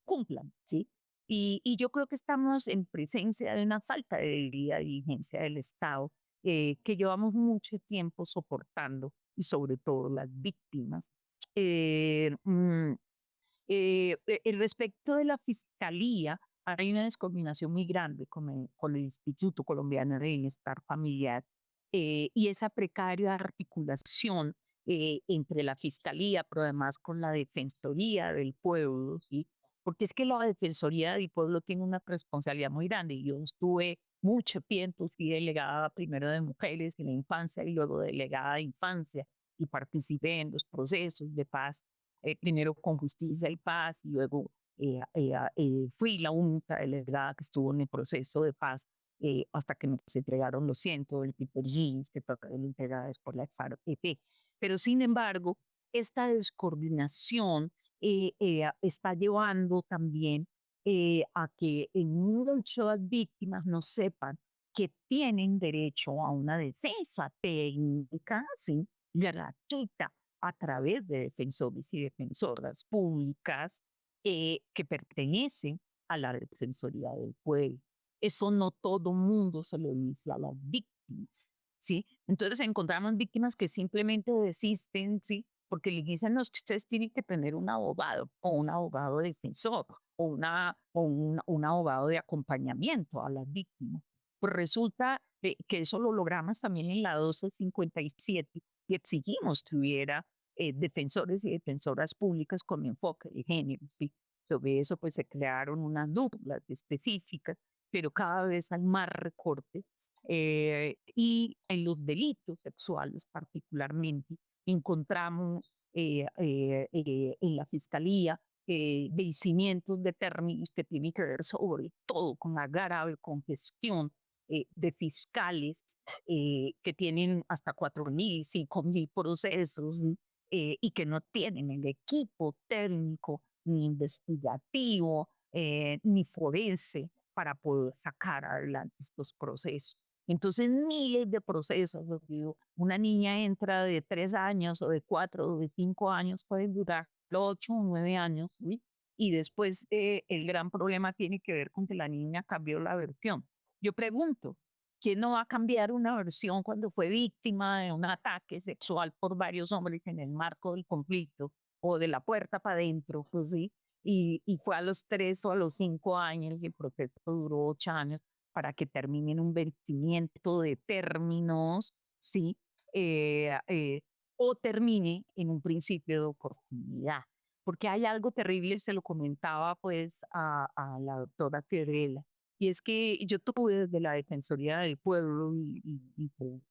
cumplan, ¿sí? Y yo creo que estamos en presencia de una falta de diligencia del Estado que llevamos mucho tiempo soportando y sobre todo las víctimas. Eh, mm, respecto de la fiscalía, hay una descoordinación muy grande con el Instituto Colombiano de Bienestar Familiar y esa precaria articulación entre la fiscalía, pero además con la Defensoría del Pueblo, ¿sí? Porque es que la Defensoría del Pueblo tiene una responsabilidad muy grande. Yo estuve mucho tiempo, fui delegada primero de mujeres en la infancia y luego delegada de infancia y participé en los procesos de paz primero con Justicia y Paz y luego fui la única delegada que estuvo en el proceso de paz hasta que nos entregaron los cientos del Peter Jeans, que fueron entregadas por la FARC-EP. Pero sin embargo, esta descoordinación está llevando también a que en muchas víctimas no sepan que tienen derecho a una defensa técnica, ¿sí? Gratuita a través de defensores y defensoras públicas que pertenecen a la Defensoría del Pueblo. Eso no todo mundo se lo dice a las víctimas, ¿sí? Entonces encontramos víctimas que simplemente desisten, ¿sí? Porque le dicen, no, es que ustedes tienen que tener un abogado o un abogado defensor un abogado de acompañamiento a las víctimas. Pues resulta que eso lo logramos también en la 1257 y exigimos que hubiera defensores y defensoras públicas con enfoque de género. ¿Sí? Sobre eso pues se crearon unas duplas específicas, pero cada vez hay más recortes y en los delitos sexuales particularmente encontramos en la fiscalía vencimientos de términos que tienen que ver sobre todo con la grave congestión de fiscales que tienen hasta 4.000, 5.000 procesos y que no tienen el equipo técnico ni investigativo ni forense para poder sacar adelante estos procesos. Entonces, miles de procesos. Una niña entra de 3 años o de 4 o de 5 años, pueden durar 8 o 9 años, ¿sí? Y después el gran problema tiene que ver con que la niña cambió la versión. Yo pregunto, ¿quién no va a cambiar una versión cuando fue víctima de un ataque sexual por varios hombres en el marco del conflicto o de la puerta para adentro? Pues sí, y fue a los 3 o a los 5 años, y el proceso duró 8 años para que termine en un vencimiento de términos, ¿sí? O termine en un principio de oportunidad. Porque hay algo terrible, se lo comentaba pues a la doctora Fiorella, y es que yo tuve desde la Defensoría del Pueblo pues,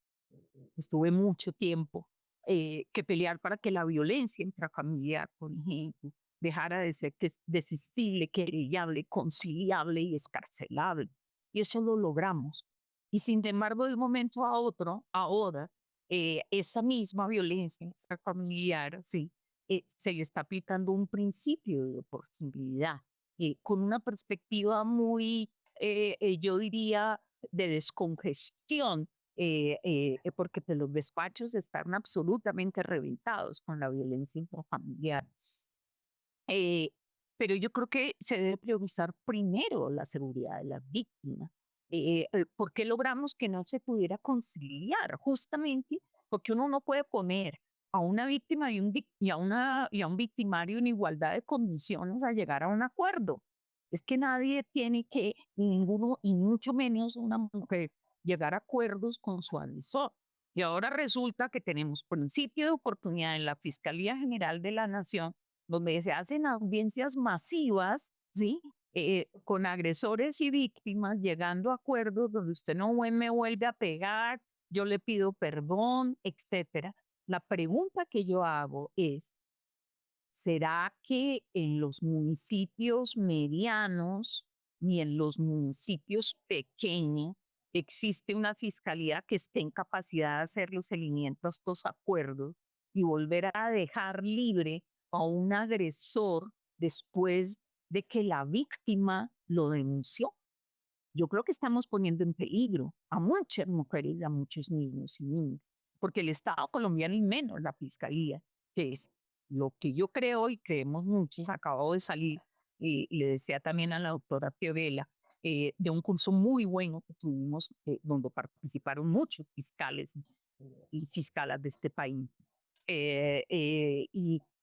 estuve mucho tiempo que pelear para que la violencia intrafamiliar, por ejemplo, dejara de ser desistible, querellable, conciliable y escarcelable. Y eso lo logramos. Y sin embargo, de un momento a otro, ahora, esa misma violencia intrafamiliar, sí, se le está aplicando un principio de oportunidad, con una perspectiva muy, yo diría, de descongestión, porque pues, los despachos están absolutamente reventados con la violencia intrafamiliar. Eh, pero yo creo que se debe priorizar primero la seguridad de las víctimas. ¿Por qué logramos que no se pudiera conciliar? Justamente porque uno no puede poner a una víctima y a un victimario en igualdad de condiciones a llegar a un acuerdo. Es que nadie tiene que, ni ninguno, y mucho menos una mujer, llegar a acuerdos con su agresor. Y ahora resulta que tenemos principio de oportunidad en la Fiscalía General de la Nación, donde se hacen audiencias masivas, ¿sí? Con agresores y víctimas, llegando a acuerdos donde usted no me vuelve a pegar, yo le pido perdón, etcétera. La pregunta que yo hago es, ¿será que en los municipios medianos ni en los municipios pequeños existe una fiscalía que esté en capacidad de hacer los seguimientos a estos acuerdos y volver a dejar libre a un agresor después de que la víctima lo denunció? Yo creo que estamos poniendo en peligro a muchas mujeres y a muchos niños y niñas, porque el Estado colombiano y menos la Fiscalía, que es lo que yo creo y creemos muchos, acabo de salir, y le decía también a la doctora Fiorella, de un curso muy bueno que tuvimos, donde participaron muchos fiscales y fiscalas de este país.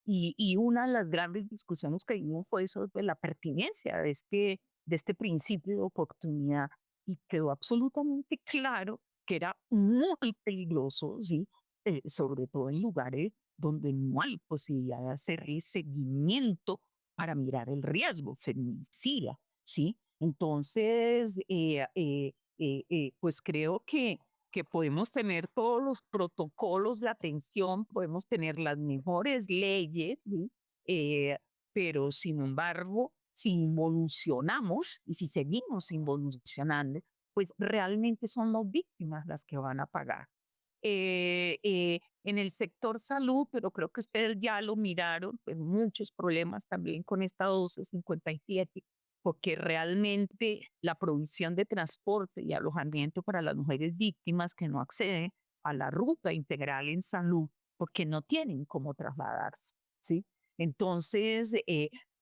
Y una de las grandes discusiones que vimos fue eso de la pertinencia de este principio de oportunidad, y quedó absolutamente claro que era muy peligroso, ¿sí? Sobre todo en lugares donde no hay posibilidad de hacer el seguimiento para mirar el riesgo feminicida, ¿sí? Entonces, pues creo que podemos tener todos los protocolos de atención, podemos tener las mejores leyes, ¿sí? Eh, pero sin embargo, si involucionamos y si seguimos involucionando, pues realmente son las víctimas las que van a pagar. En el sector salud, pero creo que ustedes ya lo miraron, pues muchos problemas también con esta 1257, porque realmente la provisión de transporte y alojamiento para las mujeres víctimas que no acceden a la ruta integral en salud, porque no tienen cómo trasladarse, ¿sí? Entonces,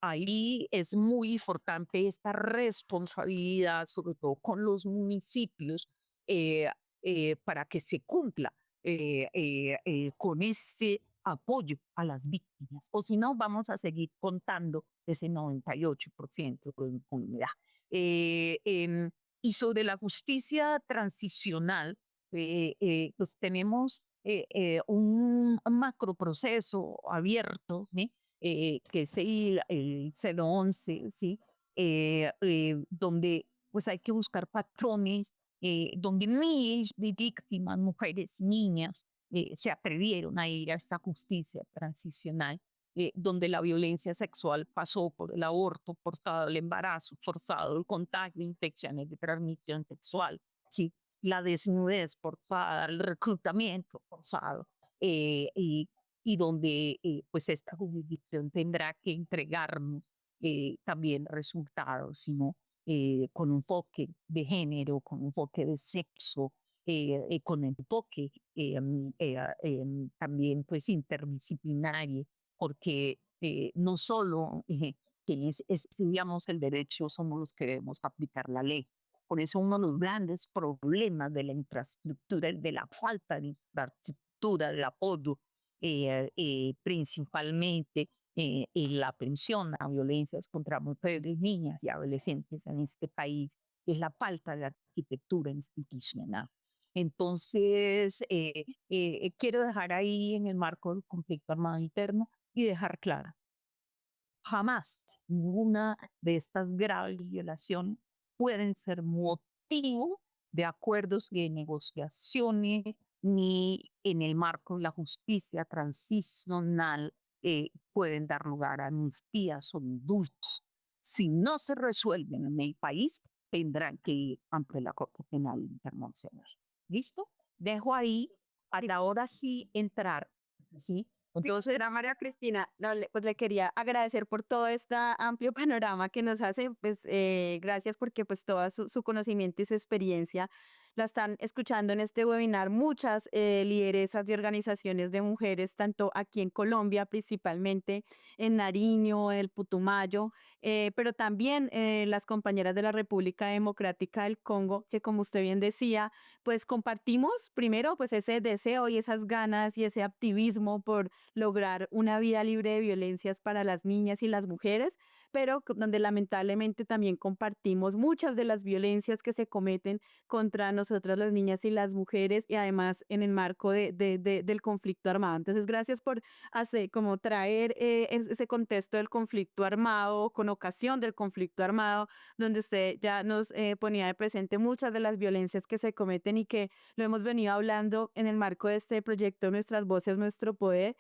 ahí es muy importante esta responsabilidad, sobre todo con los municipios, eh, para que se cumpla con este apoyo a las víctimas, o si no, vamos a seguir contando ese 98% de impunidad. Y sobre la justicia transicional, pues tenemos un macroproceso abierto, ¿sí? Que es el 011, ¿sí? Donde pues hay que buscar patrones, donde miles de víctimas, mujeres, niñas, se atrevieron a ir a esta justicia transicional, donde la violencia sexual pasó por el aborto forzado, el embarazo forzado, el contagio, infecciones de transmisión sexual, ¿sí? La desnudez forzada, el reclutamiento forzado, y donde pues esta jurisdicción tendrá que entregarnos también resultados, sino con un enfoque de género, con un enfoque de sexo, con enfoque también pues interdisciplinario, porque no solo quienes estudiamos el derecho somos los que debemos aplicar la ley, Por eso uno de los grandes problemas de la infraestructura, de la falta de infraestructura, del apoyo, principalmente en la atención a violencias contra mujeres, niñas y adolescentes en este país, es la falta de arquitectura institucional. Entonces, quiero dejar ahí en el marco del conflicto armado interno y dejar clara, jamás ninguna de estas graves violaciones pueden ser motivo de acuerdos y de negociaciones, ni en el marco de la justicia transicional pueden dar lugar a amnistías o indultos. Si no se resuelven en el país, tendrán que ir ante la Corte Penal Internacional. ¿Listo? Dejo ahí para ahora sí entrar, ¿sí? Entonces, era María Cristina, no, pues le quería agradecer por todo este amplio panorama que nos hace, pues gracias porque pues todo su conocimiento y su experiencia la están escuchando en este webinar muchas lideresas y organizaciones de mujeres, tanto aquí en Colombia, principalmente en Nariño, en el Putumayo, pero también las compañeras de la República Democrática del Congo, que como usted bien decía, pues compartimos primero pues ese deseo y esas ganas y ese activismo por lograr una vida libre de violencias para las niñas y las mujeres, pero donde lamentablemente también compartimos muchas de las violencias que se cometen contra nosotras las niñas y las mujeres y además en el marco del conflicto armado. Entonces, gracias por hacer, como traer ese contexto del conflicto armado, con ocasión del conflicto armado, donde usted ya nos ponía de presente muchas de las violencias que se cometen y que lo hemos venido hablando en el marco de este proyecto Nuestras Voces, Nuestro Poder.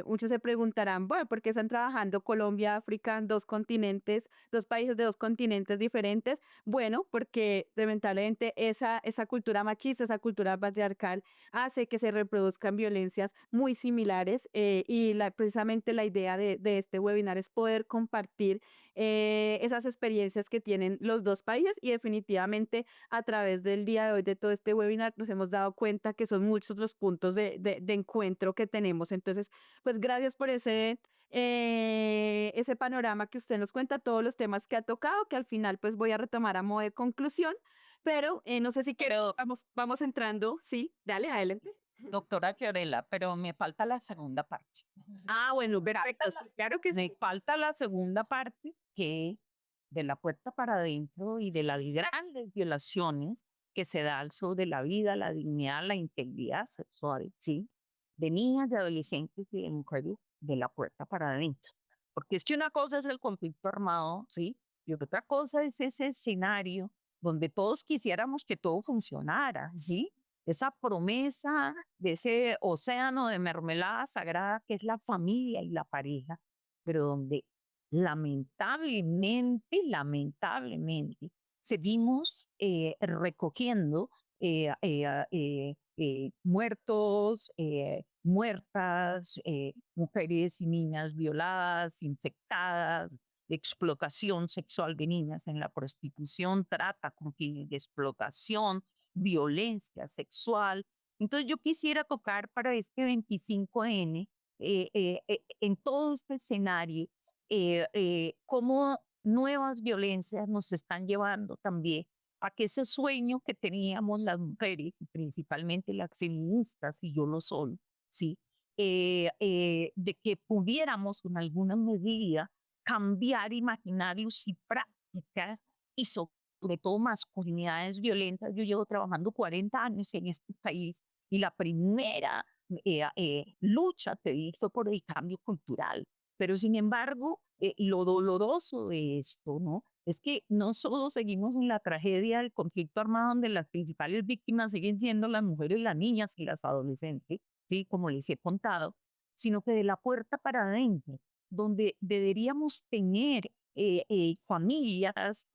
Muchos se preguntarán, bueno, ¿por qué están trabajando Colombia, África, en dos continentes, dos países de dos continentes diferentes? Bueno, porque lamentablemente esa cultura machista, esa cultura patriarcal hace que se reproduzcan violencias muy similares y precisamente la idea de este webinar es poder compartir esas experiencias que tienen los dos países y definitivamente a través del día de hoy de todo este webinar nos hemos dado cuenta que son muchos los puntos de encuentro que tenemos. Entonces, pues gracias por ese panorama que usted nos cuenta, todos los temas que ha tocado, que al final pues voy a retomar a modo de conclusión, pero no sé si Pero, vamos entrando, sí, dale, adelante. doctora Fiorella, pero me falta la segunda parte. Ah, bueno, perfecto, sí, claro que Me sí. falta la segunda parte que de la puerta para adentro y de las grandes violaciones que se dan sobre la vida, la dignidad, la integridad sexual, ¿sí? De niñas, de adolescentes y de mujeres de la puerta para adentro. Porque es que una cosa es el conflicto armado, ¿sí? Y otra cosa es ese escenario donde todos quisiéramos que todo funcionara, ¿sí? Esa promesa de ese océano de mermelada sagrada que es la familia y la pareja, pero donde lamentablemente, seguimos recogiendo muertos, muertas, mujeres y niñas violadas, infectadas, explotación sexual de niñas en la prostitución, trata con fines de explotación, violencia sexual. Entonces yo quisiera tocar para este 25N, en todo este escenario, cómo nuevas violencias nos están llevando también a que ese sueño que teníamos las mujeres, y principalmente las feministas, y yo lo soy, ¿sí? De que pudiéramos en alguna medida cambiar imaginarios y prácticas y sobre todo masculinidades violentas. Yo llevo trabajando 40 años en este país y la primera lucha te hizo por el cambio cultural. Pero sin embargo, lo doloroso de esto, ¿no? Es que no solo seguimos en la tragedia del conflicto armado donde las principales víctimas siguen siendo las mujeres, las niñas y las adolescentes, ¿sí? Como les he contado, sino que de la puerta para adentro, donde deberíamos tener familias,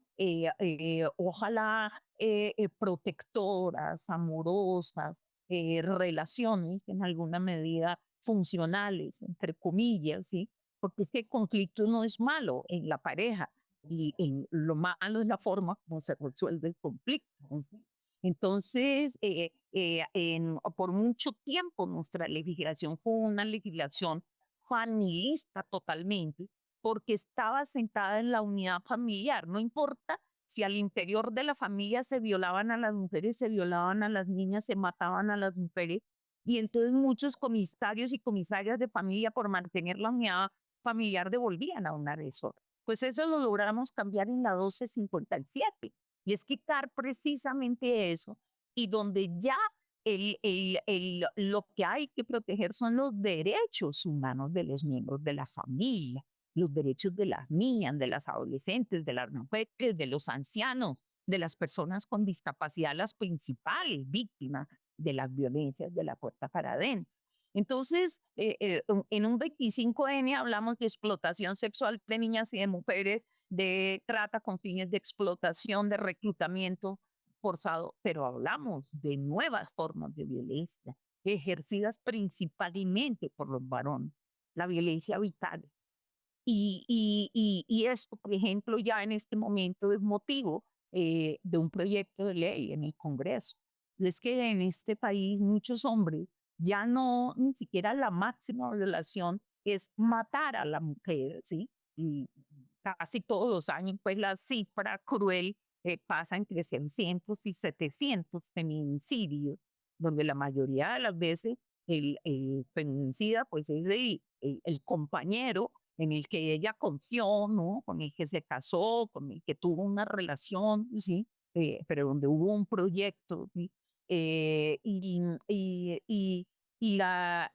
ojalá protectoras, amorosas, relaciones en alguna medida funcionales, entre comillas, ¿sí? Porque es que el conflicto no es malo en la pareja y en lo malo es la forma como se resuelve el conflicto. ¿Sí? Entonces, por mucho tiempo nuestra legislación fue una legislación familista totalmente, porque estaba sentada en la unidad familiar. No importa si al interior de la familia se violaban a las mujeres, se violaban a las niñas, se mataban a las mujeres, y entonces muchos comisarios y comisarias de familia por mantener la unidad familiar devolvían a un agresor. Pues eso lo logramos cambiar en la 1257. Y es quitar precisamente eso, y donde ya lo que hay que proteger son los derechos humanos de los miembros de la familia, los derechos de las niñas, de las adolescentes, de las mujeres, de los ancianos, de las personas con discapacidad, las principales víctimas de las violencias de la puerta para adentro. Entonces, en un 25N hablamos de explotación sexual de niñas y de mujeres, de trata con fines de explotación, de reclutamiento forzado, pero hablamos de nuevas formas de violencia ejercidas principalmente por los varones, la violencia vital. Y esto, por ejemplo, ya en este momento es motivo de un proyecto de ley en el Congreso. Es que en este país muchos hombres ya no, ni siquiera la máxima violación es matar a la mujer, ¿sí? Y casi todos los años, pues la cifra cruel pasa entre 600 y 700 feminicidios, donde la mayoría de las veces el feminicida pues es el compañero en el que ella confió, ¿no? Con el que se casó, con el que tuvo una relación, ¿sí? Pero donde hubo un proyecto, ¿sí? Eh, y, y, y, y la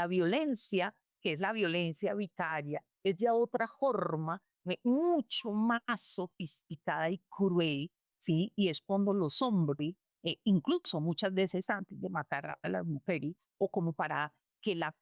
violencia, que es la violencia vicaria, es ya otra forma mucho más sofisticada y cruel, ¿sí? Y es cuando los hombres, incluso muchas veces antes de matar a las mujeres, o como para que la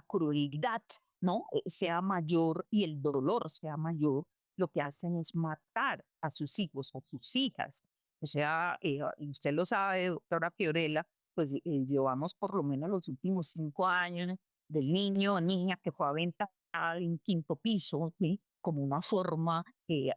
crueldad, ¿no? Sea mayor y el dolor sea mayor, lo que hacen es matar a sus hijos o sus hijas. O sea, y usted lo sabe, doctora Fiorella, pues llevamos por lo menos los últimos 5 años del niño o niña que fue aventado en quinto piso, ¿sí? Como una forma de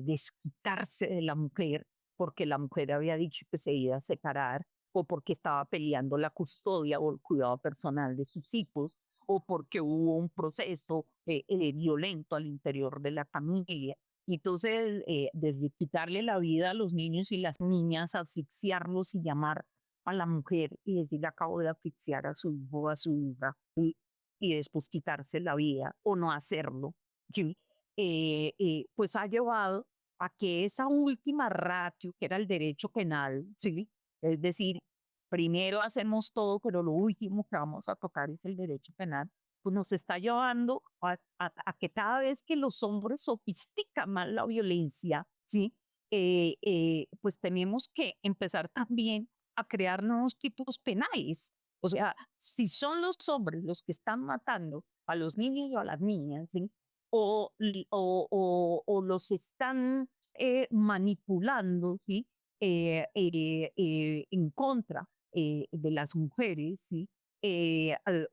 desquitarse de la mujer, porque la mujer había dicho que se iba a separar, o porque estaba peleando la custodia o el cuidado personal de sus hijos, o porque hubo un proceso violento al interior de la familia. Entonces, desde quitarle la vida a los niños y las niñas, asfixiarlos y llamar a la mujer y decir, acabo de asfixiar a su hijo, a su hija, y después quitarse la vida o no hacerlo, ¿sí? Pues ha llevado a que esa última ratio, que era el derecho penal, ¿sí? Es decir, primero hacemos todo, pero lo último que vamos a tocar es el derecho penal, pues nos está llevando a que cada vez que los hombres sofistican más la violencia, ¿sí? Pues tenemos que empezar también a crear nuevos tipos penales. O sea, si son los hombres los que están matando a los niños o a las niñas, ¿sí? O los están manipulando, ¿sí? En contra de las mujeres, ¿sí?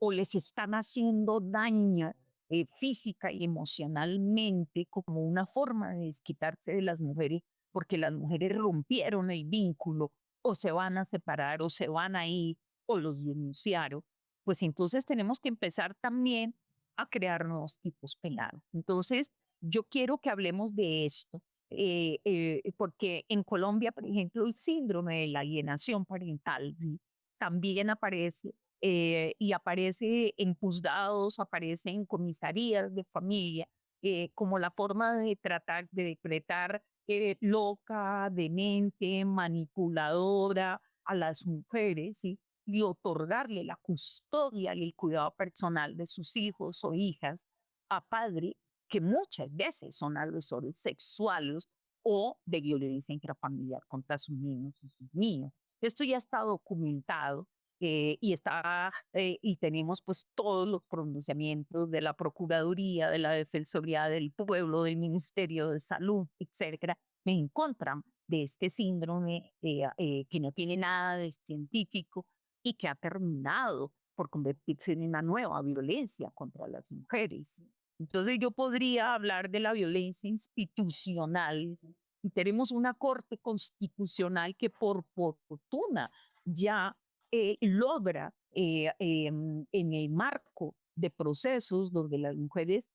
O les están haciendo daño física y emocionalmente como una forma de desquitarse de las mujeres, porque las mujeres rompieron el vínculo o se van a separar o se van a ir o los denunciaron, pues entonces tenemos que empezar también a crear nuevos tipos penales. Entonces, yo quiero que hablemos de esto, porque en Colombia, por ejemplo, el síndrome de la alienación parental, ¿sí? También aparece y aparece en juzgados, aparece en comisarías de familia, como la forma de tratar, de decretar loca, demente, manipuladora a las mujeres, ¿sí? Y otorgarle la custodia y el cuidado personal de sus hijos o hijas a padres que muchas veces son agresores sexuales o de violencia intrafamiliar contra sus niños y sus niños. Esto ya está documentado y tenemos pues todos los pronunciamientos de la Procuraduría, de la Defensoría del Pueblo, del Ministerio de Salud, etcétera, en contra de este síndrome que no tiene nada de científico y que ha terminado por convertirse en una nueva violencia contra las mujeres. Entonces yo podría hablar de la violencia institucional y tenemos una Corte Constitucional que por fortuna ya logra en el marco de procesos donde las mujeres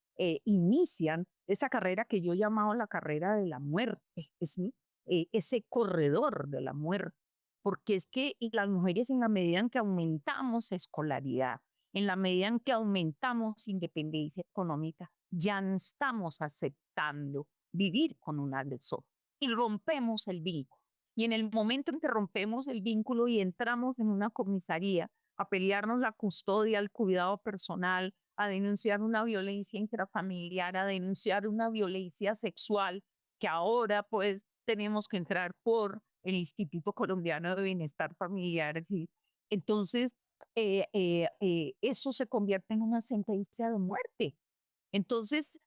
inician esa carrera que yo llamaba la carrera de la muerte, ¿sí? Ese corredor de la muerte, porque es que y las mujeres en la medida en que aumentamos escolaridad, en la medida en que aumentamos independencia económica, ya no estamos aceptando vivir con un agresor y rompemos el vínculo. Y en el momento en que rompemos el vínculo y entramos en una comisaría a pelearnos la custodia, el cuidado personal, a denunciar una violencia intrafamiliar, a denunciar una violencia sexual, que ahora pues tenemos que entrar por el Instituto Colombiano de Bienestar Familiar. ¿Sí? Entonces, eso se convierte en una sentencia de muerte. Entonces,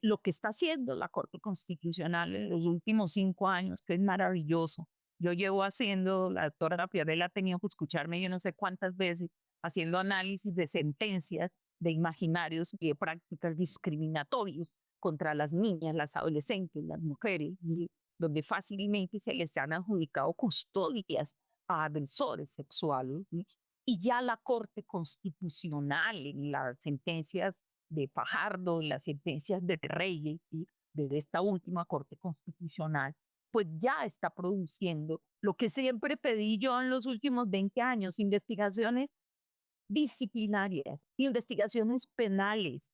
lo que está haciendo la Corte Constitucional en los últimos 5 años, que es maravilloso. Yo llevo haciendo, la doctora Fiorella ha tenido que escucharme yo no sé cuántas veces, haciendo análisis de sentencias, de imaginarios y de prácticas discriminatorios contra las niñas, las adolescentes, las mujeres, y donde fácilmente se les han adjudicado custodias a agresores sexuales. ¿Sí? Y ya la Corte Constitucional, en las sentencias de Fajardo, en las sentencias de Reyes, ¿sí? De esta última Corte Constitucional, pues ya está produciendo lo que siempre pedí yo en los últimos 20 años, investigaciones disciplinarias, investigaciones penales,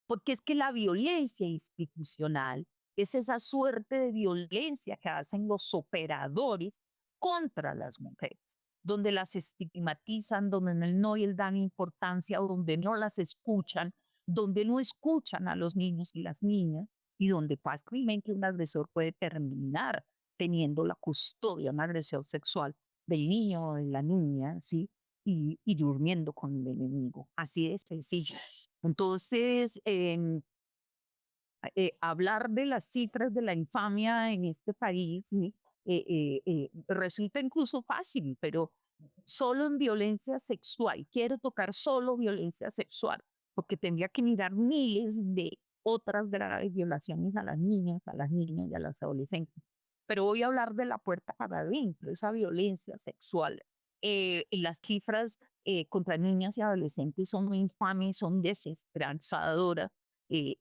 porque es que la violencia institucional es esa suerte de violencia que hacen los operadores contra las mujeres, donde las estigmatizan, donde no les dan importancia, donde no las escuchan, donde no escuchan a los niños y las niñas, y donde fácilmente un agresor puede terminar teniendo la custodia, una agresión sexual del niño o de la niña, ¿sí? Y durmiendo con el enemigo. Así de sencillo. Entonces, hablar de las cifras de la infamia en este país, ¿sí? Resulta incluso fácil, pero solo en violencia sexual, quiero tocar solo violencia sexual, porque tendría que mirar miles de otras graves violaciones a las niñas, a las niñas y a las adolescentes. Pero voy a hablar de la puerta para adentro, esa violencia sexual. Las cifras contra niñas y adolescentes son muy infames, son desesperanzadoras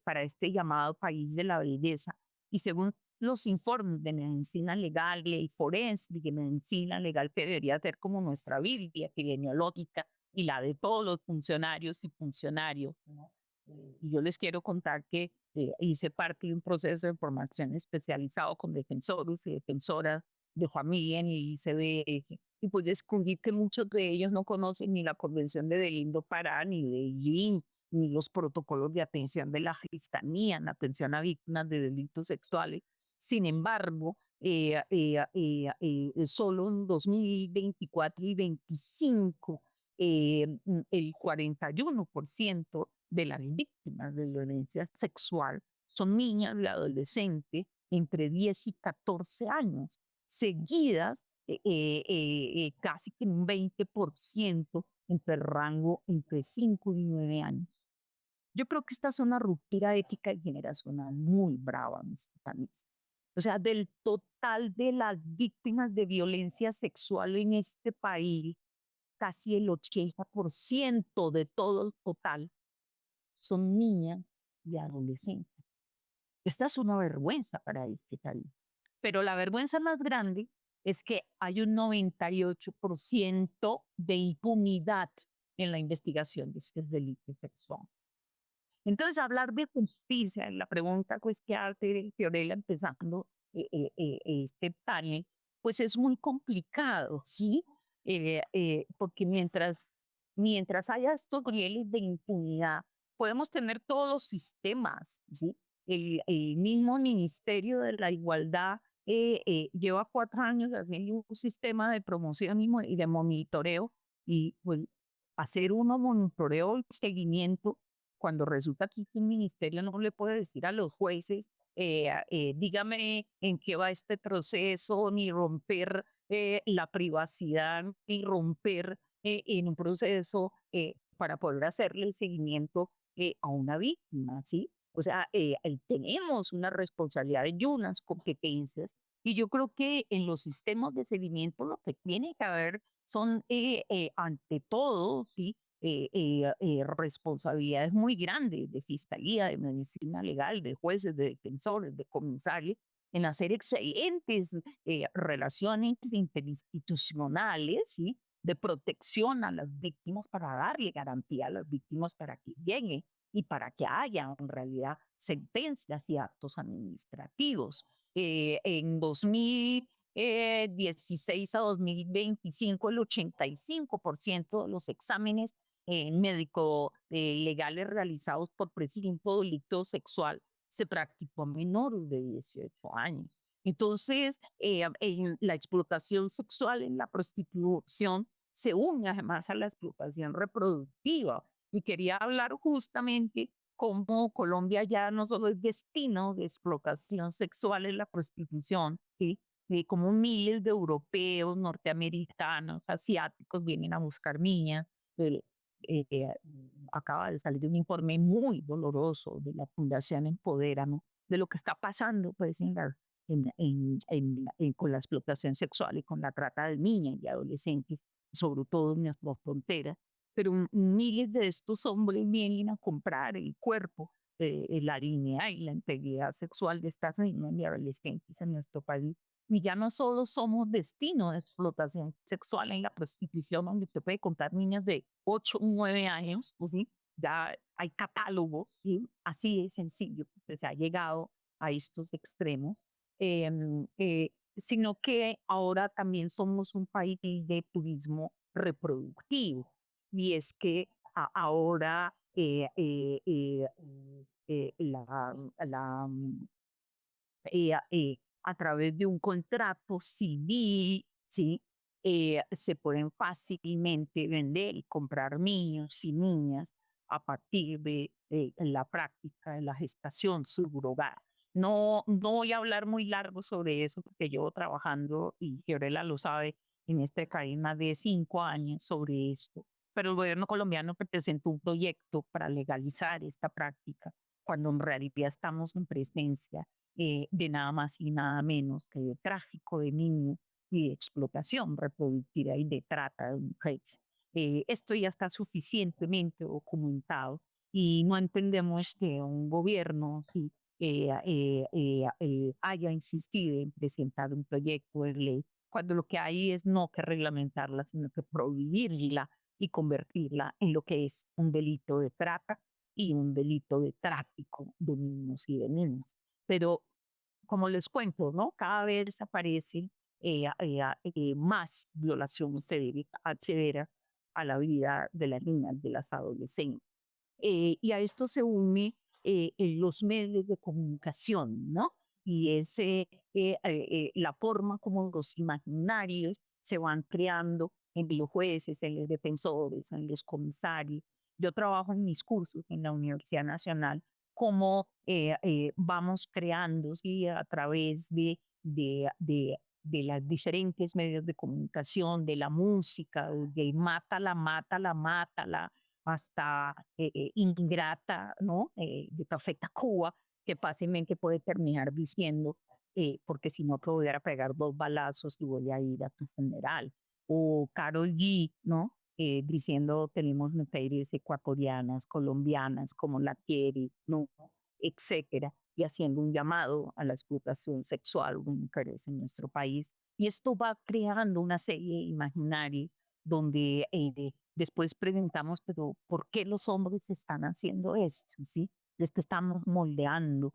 para este llamado país de la belleza. Y según los informes de medicina legal y forense, de medicina legal que debería ser como nuestra Biblia epidemiológica y la de todos los funcionarios y funcionarios, ¿no? Y yo les quiero contar que hice parte de un proceso de formación especializado con defensores y defensoras de familia en el ICBF, y pues descubrí que muchos de ellos no conocen ni la Convención de Belindo Pará, ni de ILIN, ni los protocolos de atención de la gistanía en atención a víctimas de delitos sexuales. Sin embargo, solo en 2024 y 25, el 41% de las víctimas de violencia sexual son niñas y adolescentes entre 10 y 14 años, seguidas casi que en un 20% entre el rango entre 5 y 9 años. Yo creo que esta es una ruptura ética y generacional muy brava, mis panis. O sea, del total de las víctimas de violencia sexual en este país, casi el 80% de todo el total son niñas y adolescentes. Esta es una vergüenza para este país. Pero la vergüenza más grande es que hay un 98% de impunidad en la investigación de estos delitos sexuales. Entonces, hablar de justicia, la pregunta pues, que hace Fiorella empezando este panel, pues es muy complicado, ¿sí? Porque mientras haya estos niveles de impunidad, podemos tener todos los sistemas, ¿sí? El mismo Ministerio de la Igualdad lleva 4 años haciendo un sistema de promoción y de monitoreo, y pues hacer uno monitoreo y seguimiento cuando resulta que un ministerio no le puede decir a los jueces, dígame en qué va este proceso, ni romper la privacidad, ni romper en un proceso para poder hacerle el seguimiento a una víctima, ¿sí? O sea, tenemos una responsabilidad y unas competencias, y yo creo que en los sistemas de seguimiento lo que tiene que haber son, ante todo, ¿sí? responsabilidades muy grandes de fiscalía, de medicina legal, de jueces, de defensores, de comisarios, en hacer excelentes relaciones interinstitucionales, ¿sí? De protección a las víctimas para darle garantía a las víctimas para que lleguen y para que haya en realidad sentencias y actos administrativos. En 2016 a 2025, el 85% de los exámenes médico legales realizados por presunto delito sexual se practicó a menores de 18 años. Entonces, en la explotación sexual en la prostitución se une además a la explotación reproductiva. Y quería hablar justamente cómo Colombia ya no solo es destino de explotación sexual en la prostitución, ¿sí? Y como miles de europeos, norteamericanos, asiáticos vienen a buscar niñas. eh, eh, Acaba de salir un informe muy doloroso de la Fundación Empodérame de lo que está pasando pues, con la explotación sexual y con la trata de niñas y adolescentes, sobre todo en nuestras fronteras. Pero miles de estos hombres vienen a comprar el cuerpo, la dignidad y la integridad sexual de estas niñas y adolescentes en nuestro país. Y ya no solo somos destino de explotación sexual en la prostitución, donde usted puede contar niñas de 8 o 9 años, ¿sí? Ya hay catálogos, ¿sí? Así de sencillo, pues se ha llegado a estos extremos, sino que ahora también somos un país de turismo reproductivo. Y es que ahora la, a través de un contrato civil, ¿sí? Se pueden fácilmente vender y comprar niños y niñas a partir de la práctica de la gestación subrogada. No voy a hablar muy largo sobre eso porque llevo trabajando, y Fiorella lo sabe, en este país más de 5 años sobre esto. Pero el gobierno colombiano presentó un proyecto para legalizar esta práctica, cuando en realidad estamos en presencia de nada más y nada menos que de tráfico de niños y de explotación reproductiva y de trata de mujeres. Esto ya está suficientemente documentado y no entendemos que un gobierno sí, haya insistido en presentar un proyecto de ley cuando lo que hay es no que reglamentarla, sino que prohibirla y convertirla en lo que es un delito de trata y un delito de tráfico de niños y de niñas. Pero como les cuento, ¿no? Cada vez aparece más violaciones severas a la vida de las niñas, de las adolescentes. Y a esto se une los medios de comunicación, ¿no? Y es la forma como los imaginarios se van creando en los jueces, en los defensores, en los comisarios. Yo trabajo en mis cursos en la Universidad Nacional, cómo vamos creando, ¿sí? A través de las diferentes medios de comunicación, de la música, de mátala, mátala, mátala, hasta Ingrata, ¿no? De Café Tacuba, que fácilmente puede terminar diciendo, porque si no te voy a pegar 2 balazos y voy a ir a tu funeral. O Karol G, ¿no? Diciendo tenemos mujeres ecuatorianas, colombianas, como la quiere, ¿no? Etcétera, y haciendo un llamado a la explotación sexual de mujeres en nuestro país. Y esto va creando una serie imaginaria donde después preguntamos, pero ¿por qué los hombres están haciendo esto? ¿Sí? Es que estamos moldeando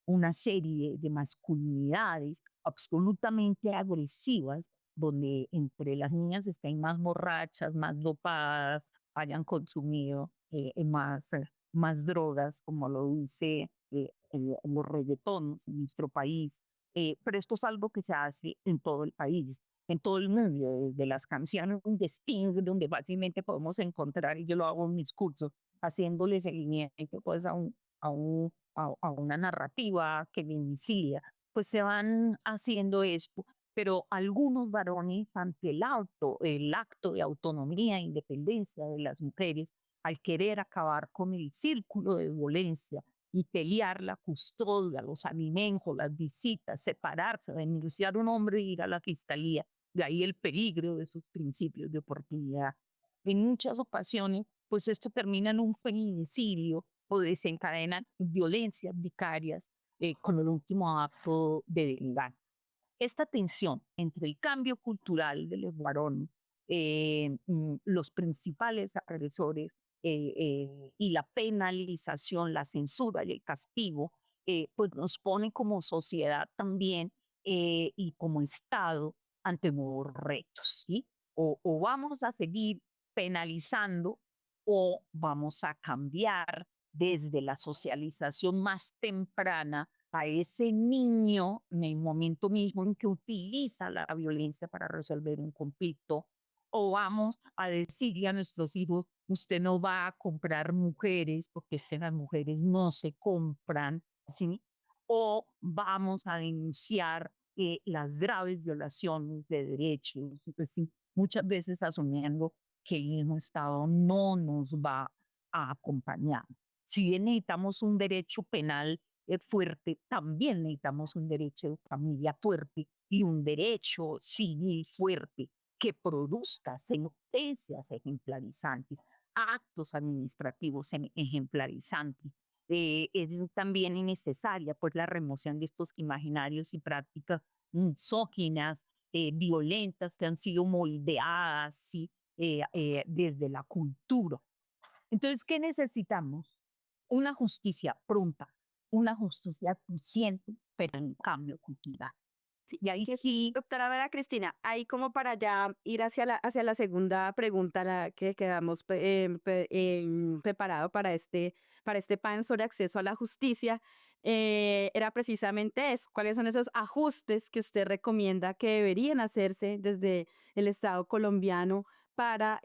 una serie de masculinidades absolutamente agresivas, donde entre las niñas estén más borrachas, más dopadas, hayan consumido más drogas, como lo dice los reggaetones en nuestro país. Pero esto es algo que se hace en todo el país, en todo el mundo, desde las canciones de Sting, donde fácilmente podemos encontrar, y yo lo hago en mis cursos, haciéndole seguimiento pues, a una narrativa que me inicia, pues se van haciendo esto, pero algunos varones ante el acto de autonomía e independencia de las mujeres, al querer acabar con el círculo de violencia y pelear la custodia, los alimentos, las visitas, separarse, denunciar a un hombre e ir a la fiscalía, de ahí el peligro de sus principios de oportunidad. en muchas ocasiones, pues esto termina en un feminicidio o desencadenan violencias vicarias con el último acto de venganza. Esta tensión entre el cambio cultural de los varones, los principales agresores y la penalización, la censura y el castigo, pues nos pone como sociedad también y como Estado ante nuevos retos, ¿sí? O vamos a seguir penalizando o vamos a cambiar desde la socialización más temprana a ese niño en el momento mismo en que utiliza la violencia para resolver un conflicto, o vamos a decirle a nuestros hijos, usted no va a comprar mujeres porque es que las mujeres no se compran, ¿sí? O vamos a denunciar las graves violaciones de derechos, pues, sí, muchas veces asumiendo que el mismo Estado no nos va a acompañar. Si bien necesitamos un derecho penal fuerte, también necesitamos un derecho de familia fuerte y un derecho civil fuerte que produzca sentencias ejemplarizantes, actos administrativos ejemplarizantes. Es también necesaria pues la remoción de estos imaginarios y prácticas misóginas, violentas que han sido moldeadas ¿sí? Desde la cultura. Entonces, ¿qué necesitamos? Una justicia pronta, una justicia consciente, pero en cambio cultural. Sí, Y ahí que sí, doctora Vera Cristina, ahí como para ya ir hacia la segunda pregunta la que quedamos preparado para este panel sobre acceso a la justicia, era precisamente eso. ¿Cuáles son esos ajustes que usted recomienda que deberían hacerse desde el Estado colombiano para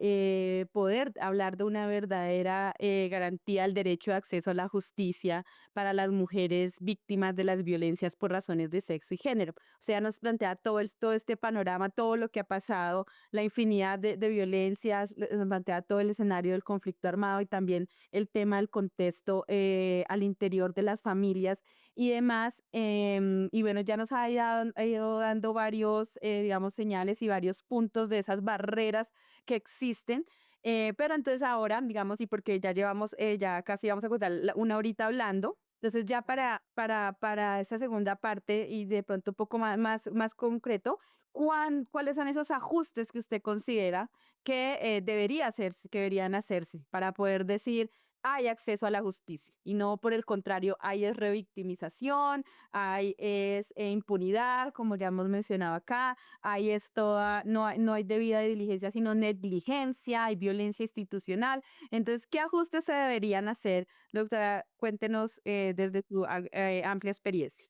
poder hablar de una verdadera garantía al derecho de acceso a la justicia para las mujeres víctimas de las violencias por razones de sexo y género? O sea, nos plantea todo este panorama, todo lo que ha pasado, la infinidad de violencias, nos plantea todo el escenario del conflicto armado y también el tema del contexto al interior de las familias y demás. Y bueno, ya nos ha ido dando varios, digamos, señales y varios puntos de esas barreras que existen. Pero entonces ahora, digamos, y porque ya llevamos, ya casi vamos a contar una horita hablando, entonces ya para esta segunda parte y de pronto un poco más concreto, ¿cuáles son esos ajustes que usted considera que debería hacerse, que deberían hacerse para poder decir hay acceso a la justicia y no por el contrario hay es revictimización, hay es impunidad, como ya hemos mencionado acá, hay es toda, no hay debida diligencia, sino negligencia, hay violencia institucional. Entonces, ¿qué ajustes se deberían hacer? Doctora, cuéntenos desde tu amplia experiencia.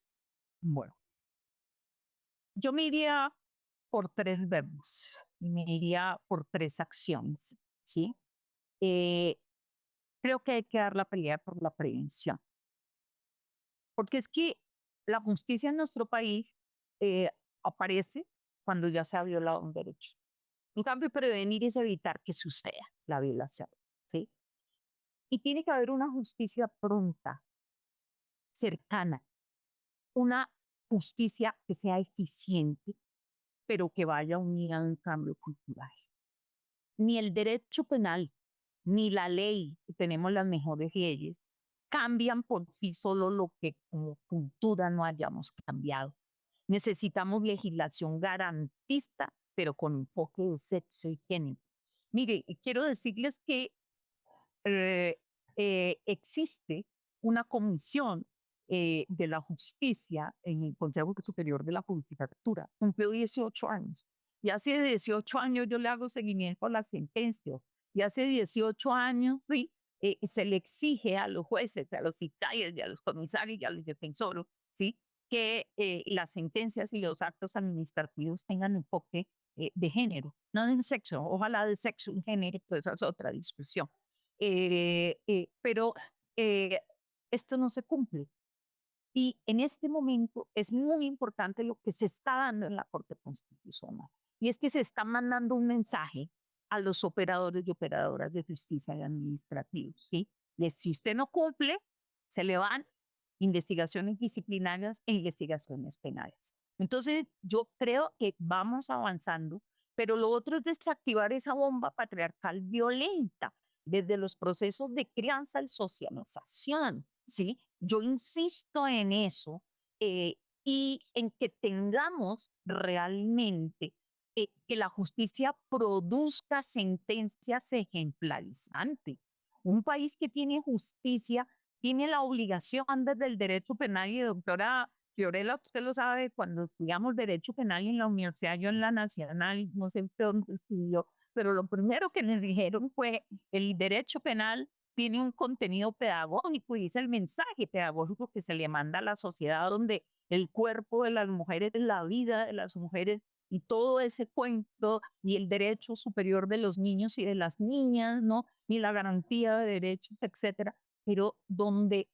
bueno, yo me iría por tres verbos, y me iría por tres acciones, ¿sí? Eh, Creo que hay que dar la pelea por la prevención, porque es que la justicia en nuestro país aparece cuando ya se ha violado un derecho. En cambio, prevenir es evitar que suceda la violación, ¿sí? Y tiene que haber una justicia pronta, cercana, una justicia que sea eficiente, pero que vaya unida a un cambio cultural. Ni el derecho penal, ni la ley, que tenemos las mejores leyes, cambian por sí solo lo que como cultura no hayamos cambiado. Necesitamos legislación garantista, pero con enfoque de sexo y género. Mire, quiero decirles que eh, existe una comisión de la justicia en el Consejo Superior de la Judicatura. Cumplió 18 años. Y hace 18 años yo le hago seguimiento a las sentencias. Y hace 18 años, sí, se le exige a los jueces, a los fiscales, y a los comisarios y a los defensores, ¿sí? Que las sentencias y los actos administrativos tengan enfoque de género, no de sexo. Ojalá de sexo y género, pues esa es otra discusión. Pero eh, esto no se cumple. Y en este momento es muy importante lo que se está dando en la Corte Constitucional. Y es que se está mandando un mensaje a los operadores y operadoras de justicia y administrativos. ¿Sí? Si usted no cumple, se le van investigaciones disciplinarias e investigaciones penales. Entonces, yo creo que vamos avanzando Pero lo otro es desactivar esa bomba patriarcal violenta desde los procesos de crianza y socialización, ¿sí? Yo insisto en eso eh, y en que tengamos realmente que la justicia produzca sentencias ejemplarizantes. Un país que tiene justicia tiene la obligación desde el derecho penal y doctora Fiorella, usted lo sabe, cuando estudiamos Derecho Penal en la universidad, yo en la Nacional, no sé usted dónde estudió, pero lo primero que le dijeron fue, el derecho penal tiene un contenido pedagógico y es el mensaje pedagógico que se le manda a la sociedad donde el cuerpo de las mujeres, la vida de las mujeres y todo ese cuento y el derecho superior de los niños y de las niñas, ¿no? Y la garantía de derechos, etcétera, pero donde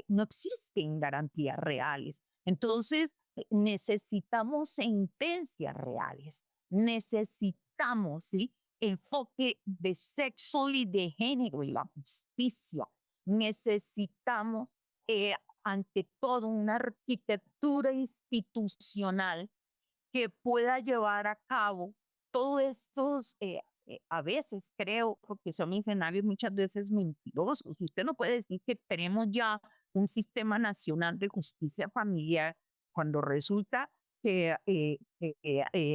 no existen garantías reales. Entonces, necesitamos sentencias reales, necesitamos, ¿sí? Enfoque de sexo y de género y la justicia. Necesitamos, ante todo, una arquitectura institucional que pueda llevar a cabo todos estos, a veces creo, porque son escenarios muchas veces mentirosos. Usted no puede decir que tenemos ya un sistema nacional de justicia familiar cuando resulta que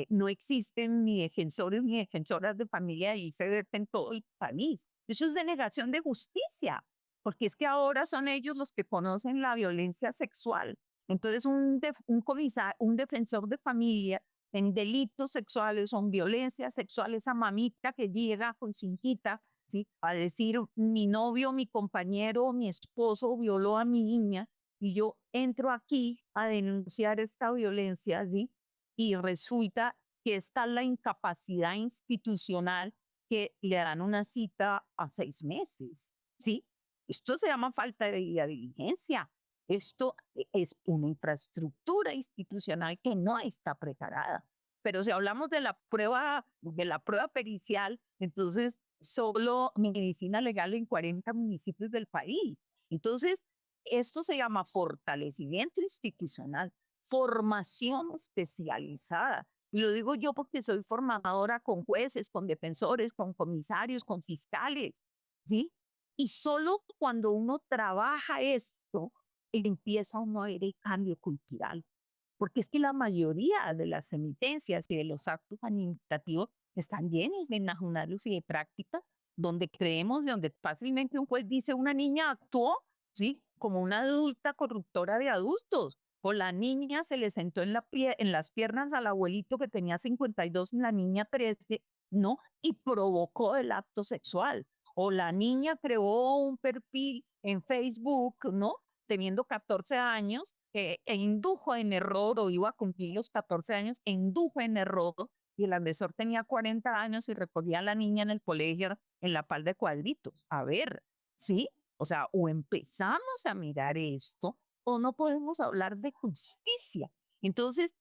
no existen ni defensores ni defensoras de familia y se vierte en todo el país. Eso es denegación de justicia, porque es que ahora son ellos los que conocen la violencia sexual. Entonces, un defensor de familia en delitos sexuales o en violencia sexual, esa mamita que llega con su hijita, ¿sí? A decir, mi novio, mi compañero, mi esposo violó a mi niña y yo entro aquí a denunciar esta violencia, ¿sí? Y resulta que está la incapacidad institucional que le dan una cita a 6 meses, ¿sí? Esto se llama falta de diligencia. Esto es una infraestructura institucional que no está preparada. Pero si hablamos de la prueba pericial, entonces solo medicina legal en 40 municipios del país. Entonces, esto se llama fortalecimiento institucional, formación especializada. Y lo digo yo porque soy formadora con jueces, con defensores, con comisarios, con fiscales, ¿sí? Y solo cuando uno trabaja esto, empieza uno a ver el cambio cultural. Porque es que la mayoría de las sentencias y de los actos administrativos están llenos de nacionales y de prácticas donde creemos, de donde fácilmente un juez dice una niña actuó, ¿sí? Como una adulta corruptora de adultos. O la niña se le sentó en las piernas al abuelito que tenía 52, la niña 13, ¿no? Y provocó el acto sexual. O la niña creó un perfil en Facebook, ¿no? Teniendo 14 años, e indujo en error o iba a cumplir los 14 años, e indujo en error y el agresor tenía 40 años y recogía a la niña en el colegio en la pal de cuadritos. A ver, ¿sí? O sea, o empezamos a mirar esto o no podemos hablar de justicia. Entonces,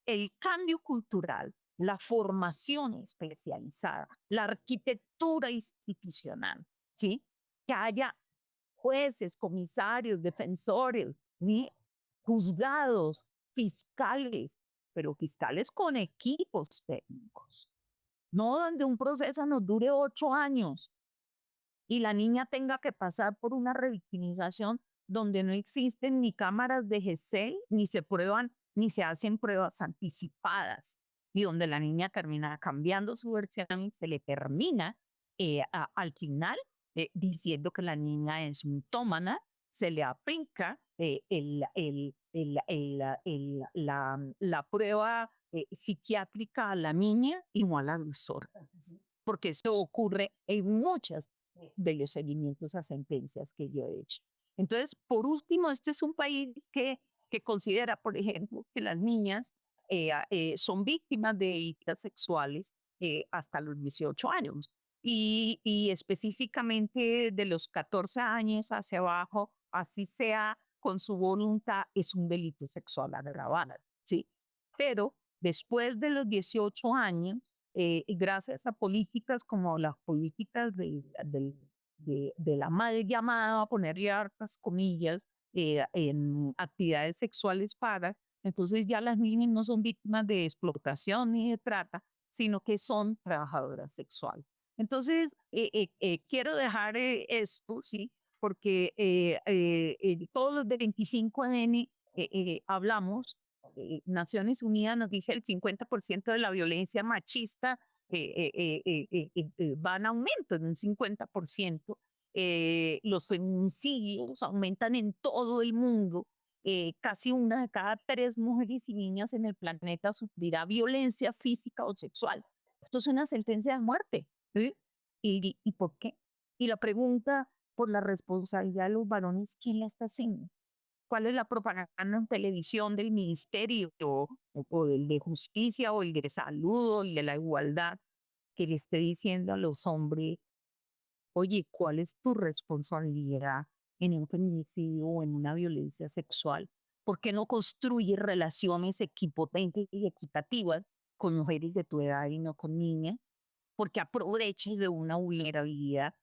el cambio cultural, la formación especializada, la arquitectura institucional, ¿sí? Que haya jueces, comisarios, defensores, ¿sí? Juzgados, fiscales, pero fiscales con equipos técnicos, no donde un proceso nos dure 8 años y la niña tenga que pasar por una revictimización donde no existen ni cámaras de GC, ni se prueban, ni se hacen pruebas anticipadas, y donde la niña termina cambiando su versión y se le termina al final diciendo que la niña es mitómana, se le aplica la prueba psiquiátrica a la niña y no al agresor, porque esto ocurre en muchas de los seguimientos a sentencias que yo he hecho. Entonces, por último, este es un país que considera, por ejemplo, que las niñas son víctimas de delitos sexuales hasta los 18 años y específicamente de los 14 años hacia abajo, así sea con su voluntad, es un delito sexual agravado, ¿sí? Pero después de los 18 años, gracias a políticas como las políticas de la mal llamada, a ponerle hartas comillas, en actividades sexuales pagas, entonces ya las niñas no son víctimas de explotación ni de trata, sino que son trabajadoras sexuales. Entonces, quiero dejar esto, ¿sí? Porque todos los de 25N hablamos, Naciones Unidas nos dice el 50% de la violencia machista va en aumento, en un 50%. Los feminicidios aumentan en todo el mundo. Casi una de cada 3 mujeres y niñas en el planeta sufrirá violencia física o sexual. Esto es una sentencia de muerte. ¿Sí? ¿Y por qué? Y la pregunta por la responsabilidad de los varones, ¿quién la está haciendo? ¿Cuál es la propaganda en televisión del ministerio o del de justicia o el de salud o el de la igualdad que le esté diciendo a los hombres, oye, ¿cuál es tu responsabilidad en un feminicidio o en una violencia sexual? ¿Por qué no construyes relaciones equipotentes y equitativas con mujeres de tu edad y no con niñas? Porque aproveches de una vulnerabilidad.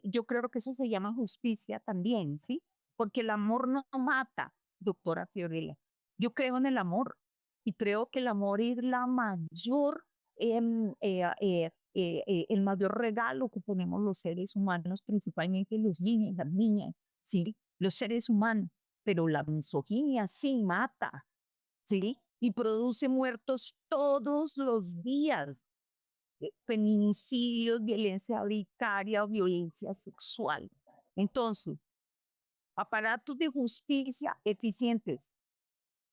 Yo creo que eso se llama justicia también, ¿sí? Porque el amor no mata, doctora Fiorella. Yo creo en el amor y creo que el amor es la mayor el mayor regalo que tenemos los seres humanos, principalmente los niños, las niñas, ¿sí? Los seres humanos, pero la misoginia sí mata, ¿sí? Y produce muertos todos los días, feminicidios, violencia vicaria, violencia sexual. Entonces, aparatos de justicia eficientes,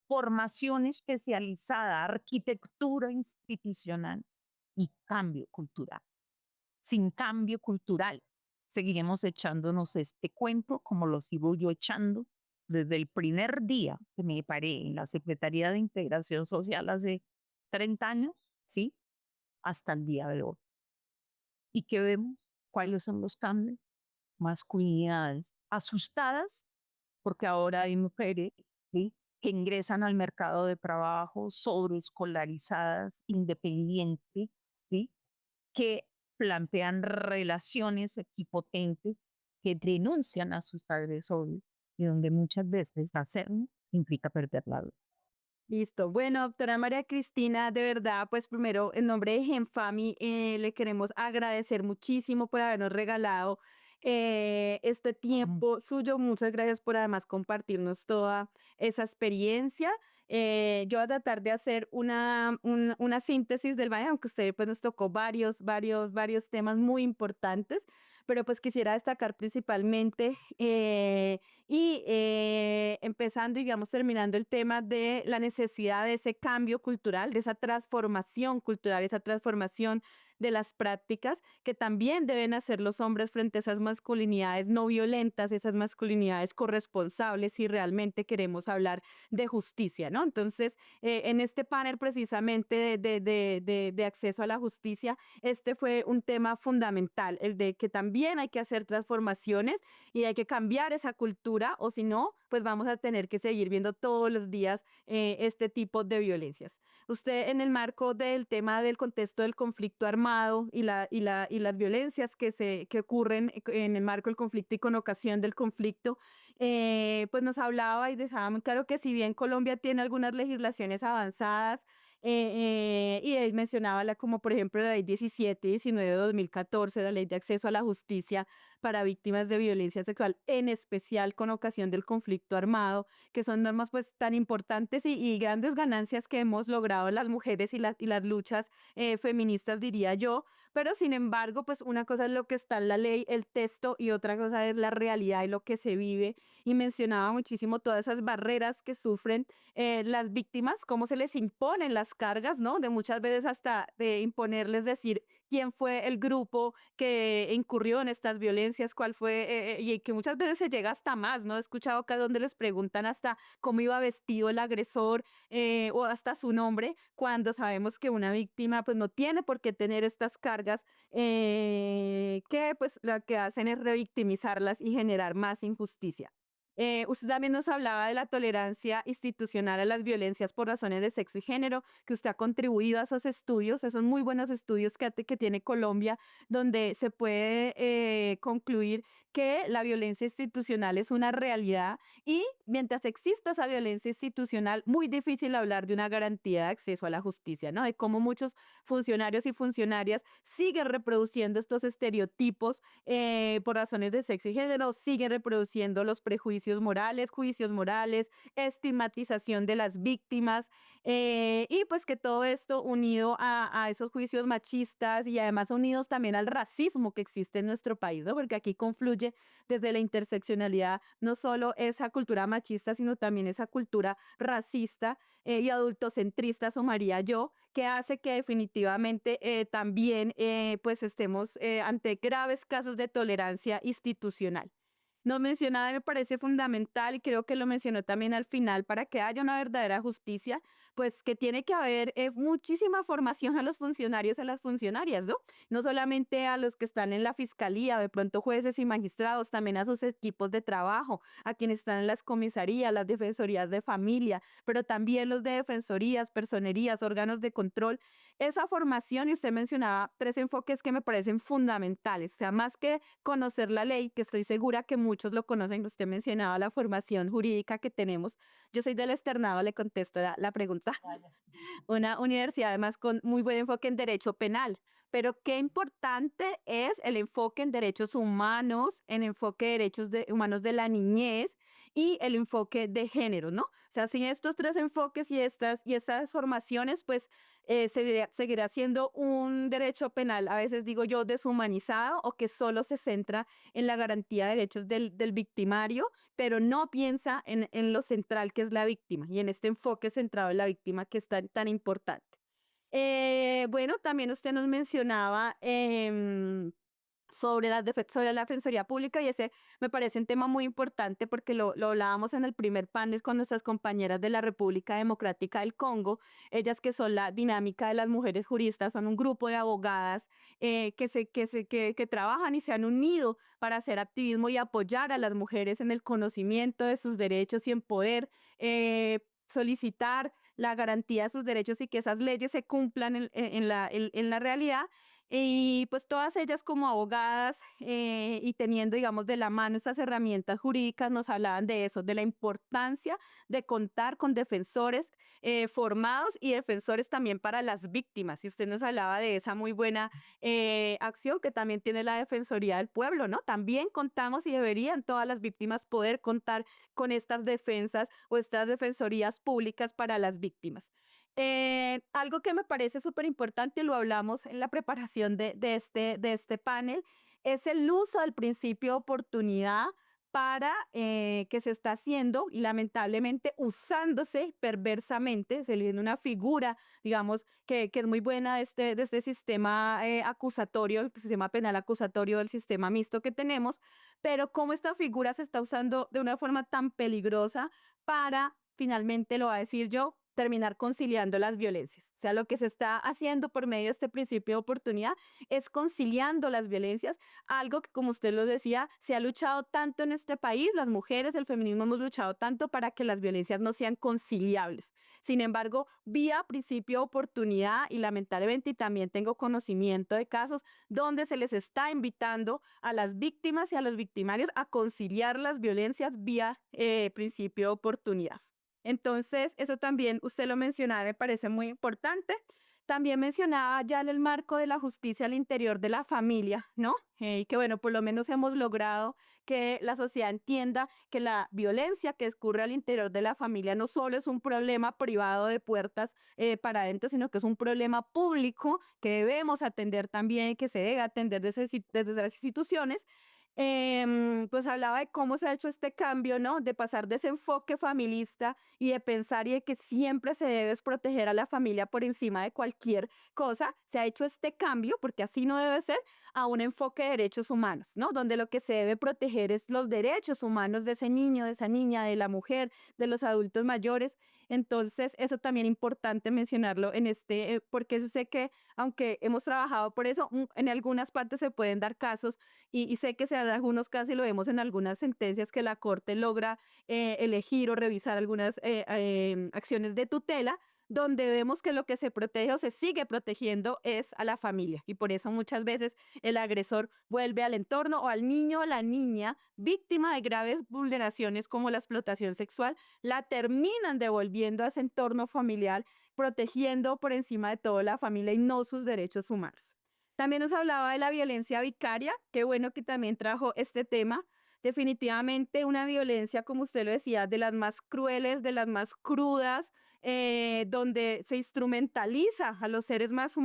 formación especializada, arquitectura institucional y cambio cultural. Sin cambio cultural, seguiremos echándonos este cuento como lo sigo yo echando desde el primer día que me paré en la Secretaría de Integración Social hace 30 años, ¿sí? Hasta el día de hoy. ¿Y qué vemos? ¿Cuáles son los cambios? Masculinidades asustadas porque ahora hay mujeres, ¿sí? Que ingresan al mercado de trabajo sobreescolarizadas, independientes, ¿sí? Que plantean relaciones equipotentes, que denuncian a sus agresores y donde muchas veces hacerlo implica perder la vida. Listo. Bueno, doctora María Cristina, de verdad, pues primero, en nombre de Genfami, le queremos agradecer muchísimo por habernos regalado este tiempo suyo. Muchas gracias por además compartirnos toda esa experiencia. Yo voy a tratar de hacer una síntesis del baño, aunque usted pues nos tocó varios temas muy importantes, pero pues quisiera destacar principalmente empezando, digamos, terminando el tema de la necesidad de ese cambio cultural, de esa transformación cultural, esa transformación de las prácticas que también deben hacer los hombres frente a esas masculinidades no violentas, esas masculinidades corresponsables si realmente queremos hablar de justicia, ¿no? Entonces, en este panel precisamente de acceso a la justicia, este fue un tema fundamental, el de que también hay que hacer transformaciones y hay que cambiar esa cultura o si no, pues vamos a tener que seguir viendo todos los días este tipo de violencias. Usted en el marco del tema del contexto del conflicto armado y las violencias que ocurren en el marco del conflicto y con ocasión del conflicto, pues nos hablaba y dejaba muy claro que si bien Colombia tiene algunas legislaciones avanzadas, y él mencionaba como por ejemplo la ley 17 y 19 de 2014, la ley de acceso a la justicia para víctimas de violencia sexual, en especial con ocasión del conflicto armado, que son normas pues tan importantes y grandes ganancias que hemos logrado las mujeres y las luchas feministas, diría yo, pero sin embargo, pues una cosa es lo que está en la ley, el texto, y otra cosa es la realidad y lo que se vive, y mencionaba muchísimo todas esas barreras que sufren las víctimas, cómo se les imponen las cargas, ¿no? De muchas veces hasta de imponerles decir quién fue el grupo que incurrió en estas violencias, cuál fue, y que muchas veces se llega hasta más, ¿no? He escuchado acá donde les preguntan hasta cómo iba vestido el agresor o hasta su nombre, cuando sabemos que una víctima pues no tiene por qué tener estas cargas que pues lo que hacen es revictimizarlas y generar más injusticia. Usted también nos hablaba de la tolerancia institucional a las violencias por razones de sexo y género, que usted ha contribuido a esos estudios, esos muy buenos estudios que tiene Colombia, donde se puede concluir que la violencia institucional es una realidad y mientras exista esa violencia institucional, muy difícil hablar de una garantía de acceso a la justicia, ¿no? De cómo muchos funcionarios y funcionarias siguen reproduciendo estos estereotipos por razones de sexo y género, siguen reproduciendo los prejuicios morales, juicios morales, estigmatización de las víctimas, y pues que todo esto unido a esos juicios machistas y además unidos también al racismo que existe en nuestro país, ¿no? Porque aquí confluye desde la interseccionalidad no solo esa cultura machista, sino también esa cultura racista y adultocentrista, sumaría yo, que hace que definitivamente también pues estemos ante graves casos de tolerancia institucional. No mencionaba, me parece fundamental y creo que lo mencionó también al final, para que haya una verdadera justicia, pues que tiene que haber muchísima formación a los funcionarios, a las funcionarias, ¿no? No solamente a los que están en la fiscalía, de pronto jueces y magistrados, también a sus equipos de trabajo, a quienes están en las comisarías, las defensorías de familia, pero también los de defensorías, personerías, órganos de control. Esa formación, y usted mencionaba tres enfoques que me parecen fundamentales, o sea, más que conocer la ley, que estoy segura que muchos lo conocen, usted mencionaba la formación jurídica que tenemos. Yo soy del externado, le contesto la pregunta. Vaya. Una universidad además con muy buen enfoque en derecho penal. Pero qué importante es el enfoque en derechos humanos, en enfoque de derechos humanos de la niñez y el enfoque de género, ¿no? O sea, sin estos tres enfoques y estas formaciones, pues seguirá siendo un derecho penal, a veces digo yo, deshumanizado o que solo se centra en la garantía de derechos del victimario, pero no piensa en lo central que es la víctima y en este enfoque centrado en la víctima que es tan importante. Bueno, también usted nos mencionaba sobre la Defensoría Pública y ese me parece un tema muy importante porque lo hablábamos en el primer panel con nuestras compañeras de la República Democrática del Congo, ellas que son la dinámica de las mujeres juristas, son un grupo de abogadas que trabajan y se han unido para hacer activismo y apoyar a las mujeres en el conocimiento de sus derechos y en poder solicitar la garantía de sus derechos y que esas leyes se cumplan en la realidad. Y pues todas ellas como abogadas y teniendo, digamos, de la mano estas herramientas jurídicas, nos hablaban de eso, de la importancia de contar con defensores formados y defensores también para las víctimas. Y usted nos hablaba de esa muy buena acción que también tiene la Defensoría del Pueblo, ¿no? También contamos y deberían todas las víctimas poder contar con estas defensas o estas defensorías públicas para las víctimas. Algo que me parece súper importante, y lo hablamos en la preparación de este panel, es el uso del principio de oportunidad para que se está haciendo y lamentablemente usándose perversamente, se le viene una figura, digamos, que es muy buena de este sistema acusatorio, el sistema penal acusatorio del sistema mixto que tenemos, pero cómo esta figura se está usando de una forma tan peligrosa para, finalmente lo va a decir yo, terminar conciliando las violencias. O sea, lo que se está haciendo por medio de este principio de oportunidad es conciliando las violencias, algo que, como usted lo decía, se ha luchado tanto en este país, las mujeres, el feminismo hemos luchado tanto para que las violencias no sean conciliables. Sin embargo, vía principio de oportunidad y lamentablemente y también tengo conocimiento de casos donde se les está invitando a las víctimas y a los victimarios a conciliar las violencias vía principio de oportunidad. Entonces, eso también usted lo mencionaba, me parece muy importante. También mencionaba ya en el marco de la justicia al interior de la familia, ¿no? Y que bueno, por lo menos hemos logrado que la sociedad entienda que la violencia que ocurre al interior de la familia no solo es un problema privado de puertas para adentro, sino que es un problema público que debemos atender también y que se debe atender desde las instituciones. Pues hablaba de cómo se ha hecho este cambio, ¿no? De pasar de ese enfoque familista y de pensar y de que siempre se debe proteger a la familia por encima de cualquier cosa, se ha hecho este cambio, porque así no debe ser, a un enfoque de derechos humanos, ¿no? Donde lo que se debe proteger es los derechos humanos de ese niño, de esa niña, de la mujer, de los adultos mayores. Entonces, eso también es importante mencionarlo en porque sé que aunque hemos trabajado por eso, en algunas partes se pueden dar casos y sé que se dan algunos casos y lo vemos en algunas sentencias que la Corte logra elegir o revisar algunas acciones de tutela, donde vemos que lo que se protege o se sigue protegiendo es a la familia. Y por eso muchas veces el agresor vuelve al entorno o al niño o la niña víctima de graves vulneraciones como la explotación sexual, la terminan devolviendo a ese entorno familiar, protegiendo por encima de todo la familia y no sus derechos humanos. También nos hablaba de la violencia vicaria, qué bueno que también trajo este tema. Definitivamente una violencia, como usted lo decía, de las más crueles, de las más crudas, donde se instrumentaliza a los seres más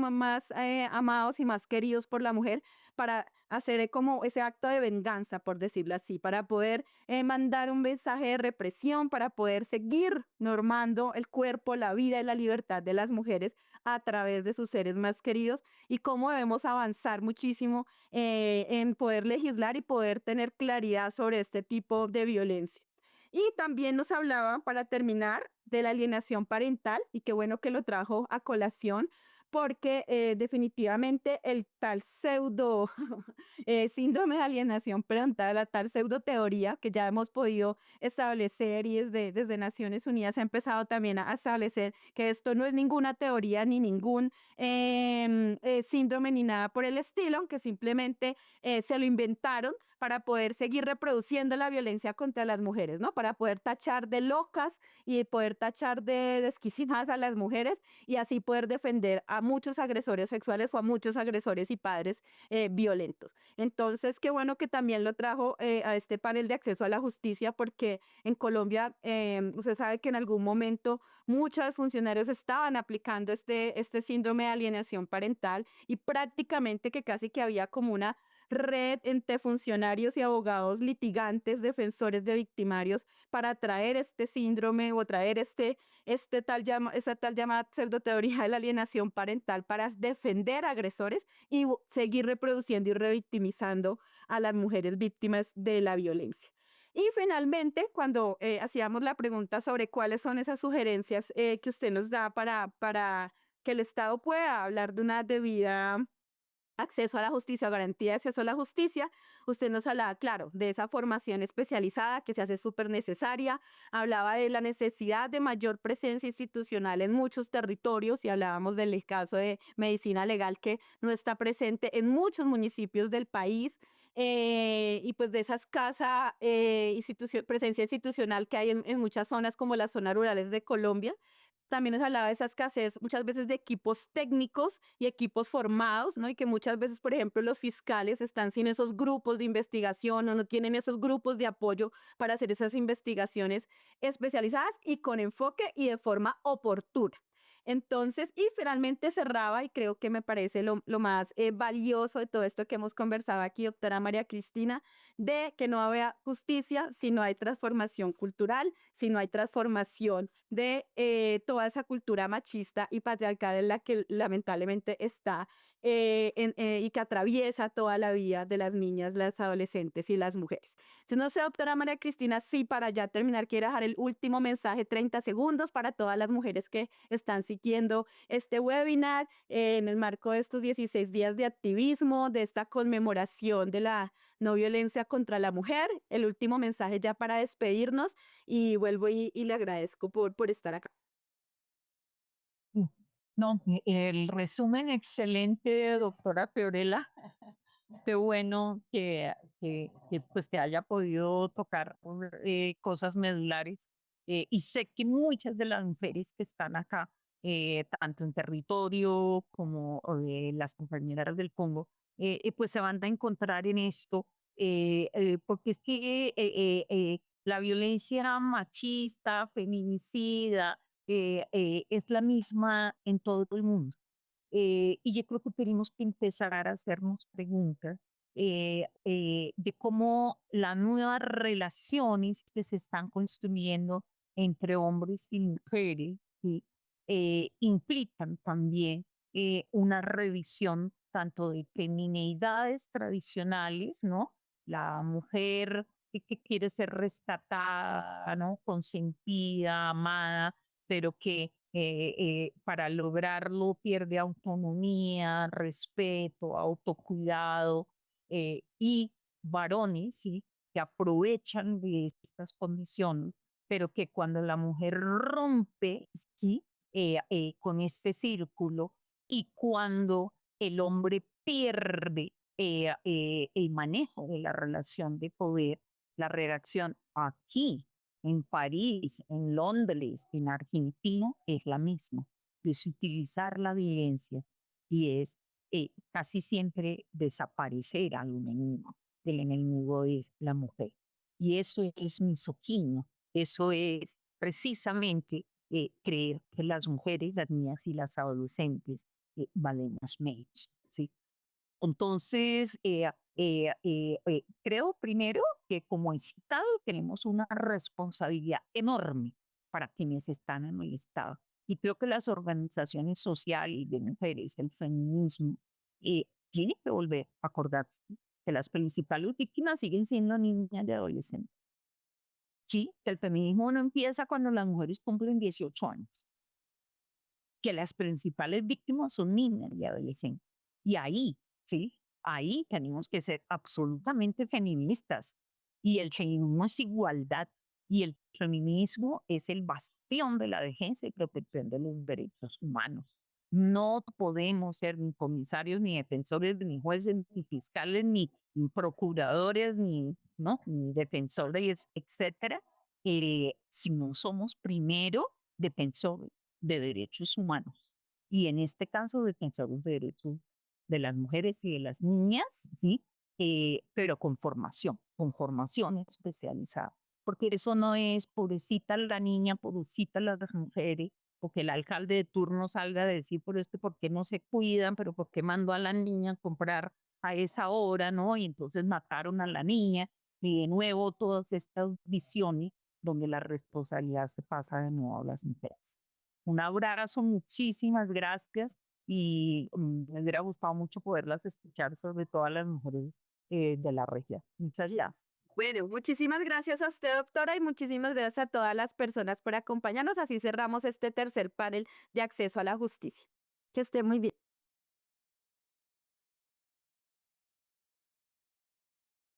amados y más queridos por la mujer para hacer como ese acto de venganza, por decirlo así, para poder mandar un mensaje de represión, para poder seguir normando el cuerpo, la vida y la libertad de las mujeres a través de sus seres más queridos y cómo debemos avanzar muchísimo en poder legislar y poder tener claridad sobre este tipo de violencia. Y también nos hablaba, para terminar, de la alienación parental, y qué bueno que lo trajo a colación, porque definitivamente el tal pseudo síndrome de alienación parental, la tal pseudo teoría que ya hemos podido establecer y desde Naciones Unidas se ha empezado también a establecer que esto no es ninguna teoría ni ningún síndrome ni nada por el estilo, que simplemente se lo inventaron para poder seguir reproduciendo la violencia contra las mujeres, ¿no? Para poder tachar de locas y poder tachar de desquiciadas a las mujeres y así poder defender a muchos agresores sexuales o a muchos agresores y padres violentos. Entonces, qué bueno que también lo trajo a este panel de acceso a la justicia, porque en Colombia usted sabe que en algún momento muchos funcionarios estaban aplicando este síndrome de alienación parental y prácticamente que casi que había como una red entre funcionarios y abogados litigantes, defensores de victimarios, para traer este síndrome o traer esa tal llamada pseudoteoría de la alienación parental para defender agresores y seguir reproduciendo y revictimizando a las mujeres víctimas de la violencia. Y finalmente, cuando hacíamos la pregunta sobre cuáles son esas sugerencias que usted nos da para que el Estado pueda hablar de una debida acceso a la justicia, garantía de acceso a la justicia, usted nos hablaba, claro, de esa formación especializada que se hace súper necesaria, hablaba de la necesidad de mayor presencia institucional en muchos territorios y hablábamos del caso de medicina legal que no está presente en muchos municipios del país. Y pues de esa escasa presencia institucional que hay en muchas zonas como las zonas rurales de Colombia. También nos hablaba de esa escasez muchas veces de equipos técnicos y equipos formados, ¿no? Y que muchas veces, por ejemplo, los fiscales están sin esos grupos de investigación o no tienen esos grupos de apoyo para hacer esas investigaciones especializadas y con enfoque y de forma oportuna. Entonces, y finalmente cerraba, y creo que me parece lo más valioso de todo esto que hemos conversado aquí, doctora María Cristina, de que no había justicia si no hay transformación cultural, si no hay transformación de toda esa cultura machista y patriarcal en la que lamentablemente está y que atraviesa toda la vida de las niñas, las adolescentes y las mujeres. Entonces, no sé, doctora María Cristina, sí, para ya terminar, quiero dejar el último mensaje, 30 segundos, para todas las mujeres que están siguiendo este webinar en el marco de estos 16 días de activismo, de esta conmemoración de la no violencia contra la mujer. El último mensaje ya para despedirnos y vuelvo y le agradezco por estar acá. Mm. No, el resumen excelente, doctora Fiorella. Qué bueno pues, que haya podido tocar cosas medulares. Y sé que muchas de las mujeres que están acá, tanto en territorio como las compañeras del Congo, pues se van a encontrar en esto, porque es que la violencia machista, feminicida, es la misma en todo el mundo. Y yo creo que tenemos que empezar a hacernos preguntas de cómo las nuevas relaciones que se están construyendo entre hombres y mujeres, ¿sí? Implican también una revisión tanto de femineidades tradicionales, ¿no? La mujer que quiere ser rescatada, ¿no? Consentida, amada, pero que para lograrlo pierde autonomía, respeto, autocuidado, y varones, ¿sí? Que aprovechan de estas condiciones, pero que cuando la mujer rompe, ¿sí? con este círculo y cuando el hombre pierde el manejo de la relación de poder, la reacción aquí, en París, en Londres, en Argentina, es la misma. Es utilizar la violencia y es casi siempre desaparecer al enemigo. El enemigo es la mujer. Y eso es misoginia. Eso es precisamente creer que las mujeres, las niñas y las adolescentes valemos menos, ¿sí? Entonces, creo primero que como Estado tenemos una responsabilidad enorme para quienes están en el Estado. Y creo que las organizaciones sociales de mujeres, el feminismo, tienen que volver a acordarse que las principales víctimas siguen siendo niñas y adolescentes. Sí, que el feminismo no empieza cuando las mujeres cumplen 18 años, que las principales víctimas son niñas y adolescentes. Y ahí, sí, ahí tenemos que ser absolutamente feministas. Y el feminismo es igualdad. Y el feminismo es el bastión de la defensa y protección de los derechos humanos. No podemos ser ni comisarios, ni defensores, ni jueces, ni fiscales, ni procuradores, ni, ¿no? Ni defensores, etcétera, si no somos primero defensores de derechos humanos. Y en este caso, defensores de derechos de las mujeres y de las niñas, ¿sí? Pero con formación especializada. Porque eso no es pobrecita la niña, pobrecita las mujeres, o que el alcalde de turno salga a decir por esto, por qué no se cuidan, pero por qué mandó a la niña a comprar a esa hora, ¿no? Y entonces mataron a la niña. Y de nuevo todas estas visiones donde la responsabilidad se pasa de nuevo a las mujeres. Un abrazo, muchísimas gracias y me hubiera gustado mucho poderlas escuchar sobre todas las mujeres de la región. Muchas gracias. Bueno, muchísimas gracias a usted, doctora, y muchísimas gracias a todas las personas por acompañarnos. Así cerramos este tercer panel de acceso a la justicia. Que esté muy bien.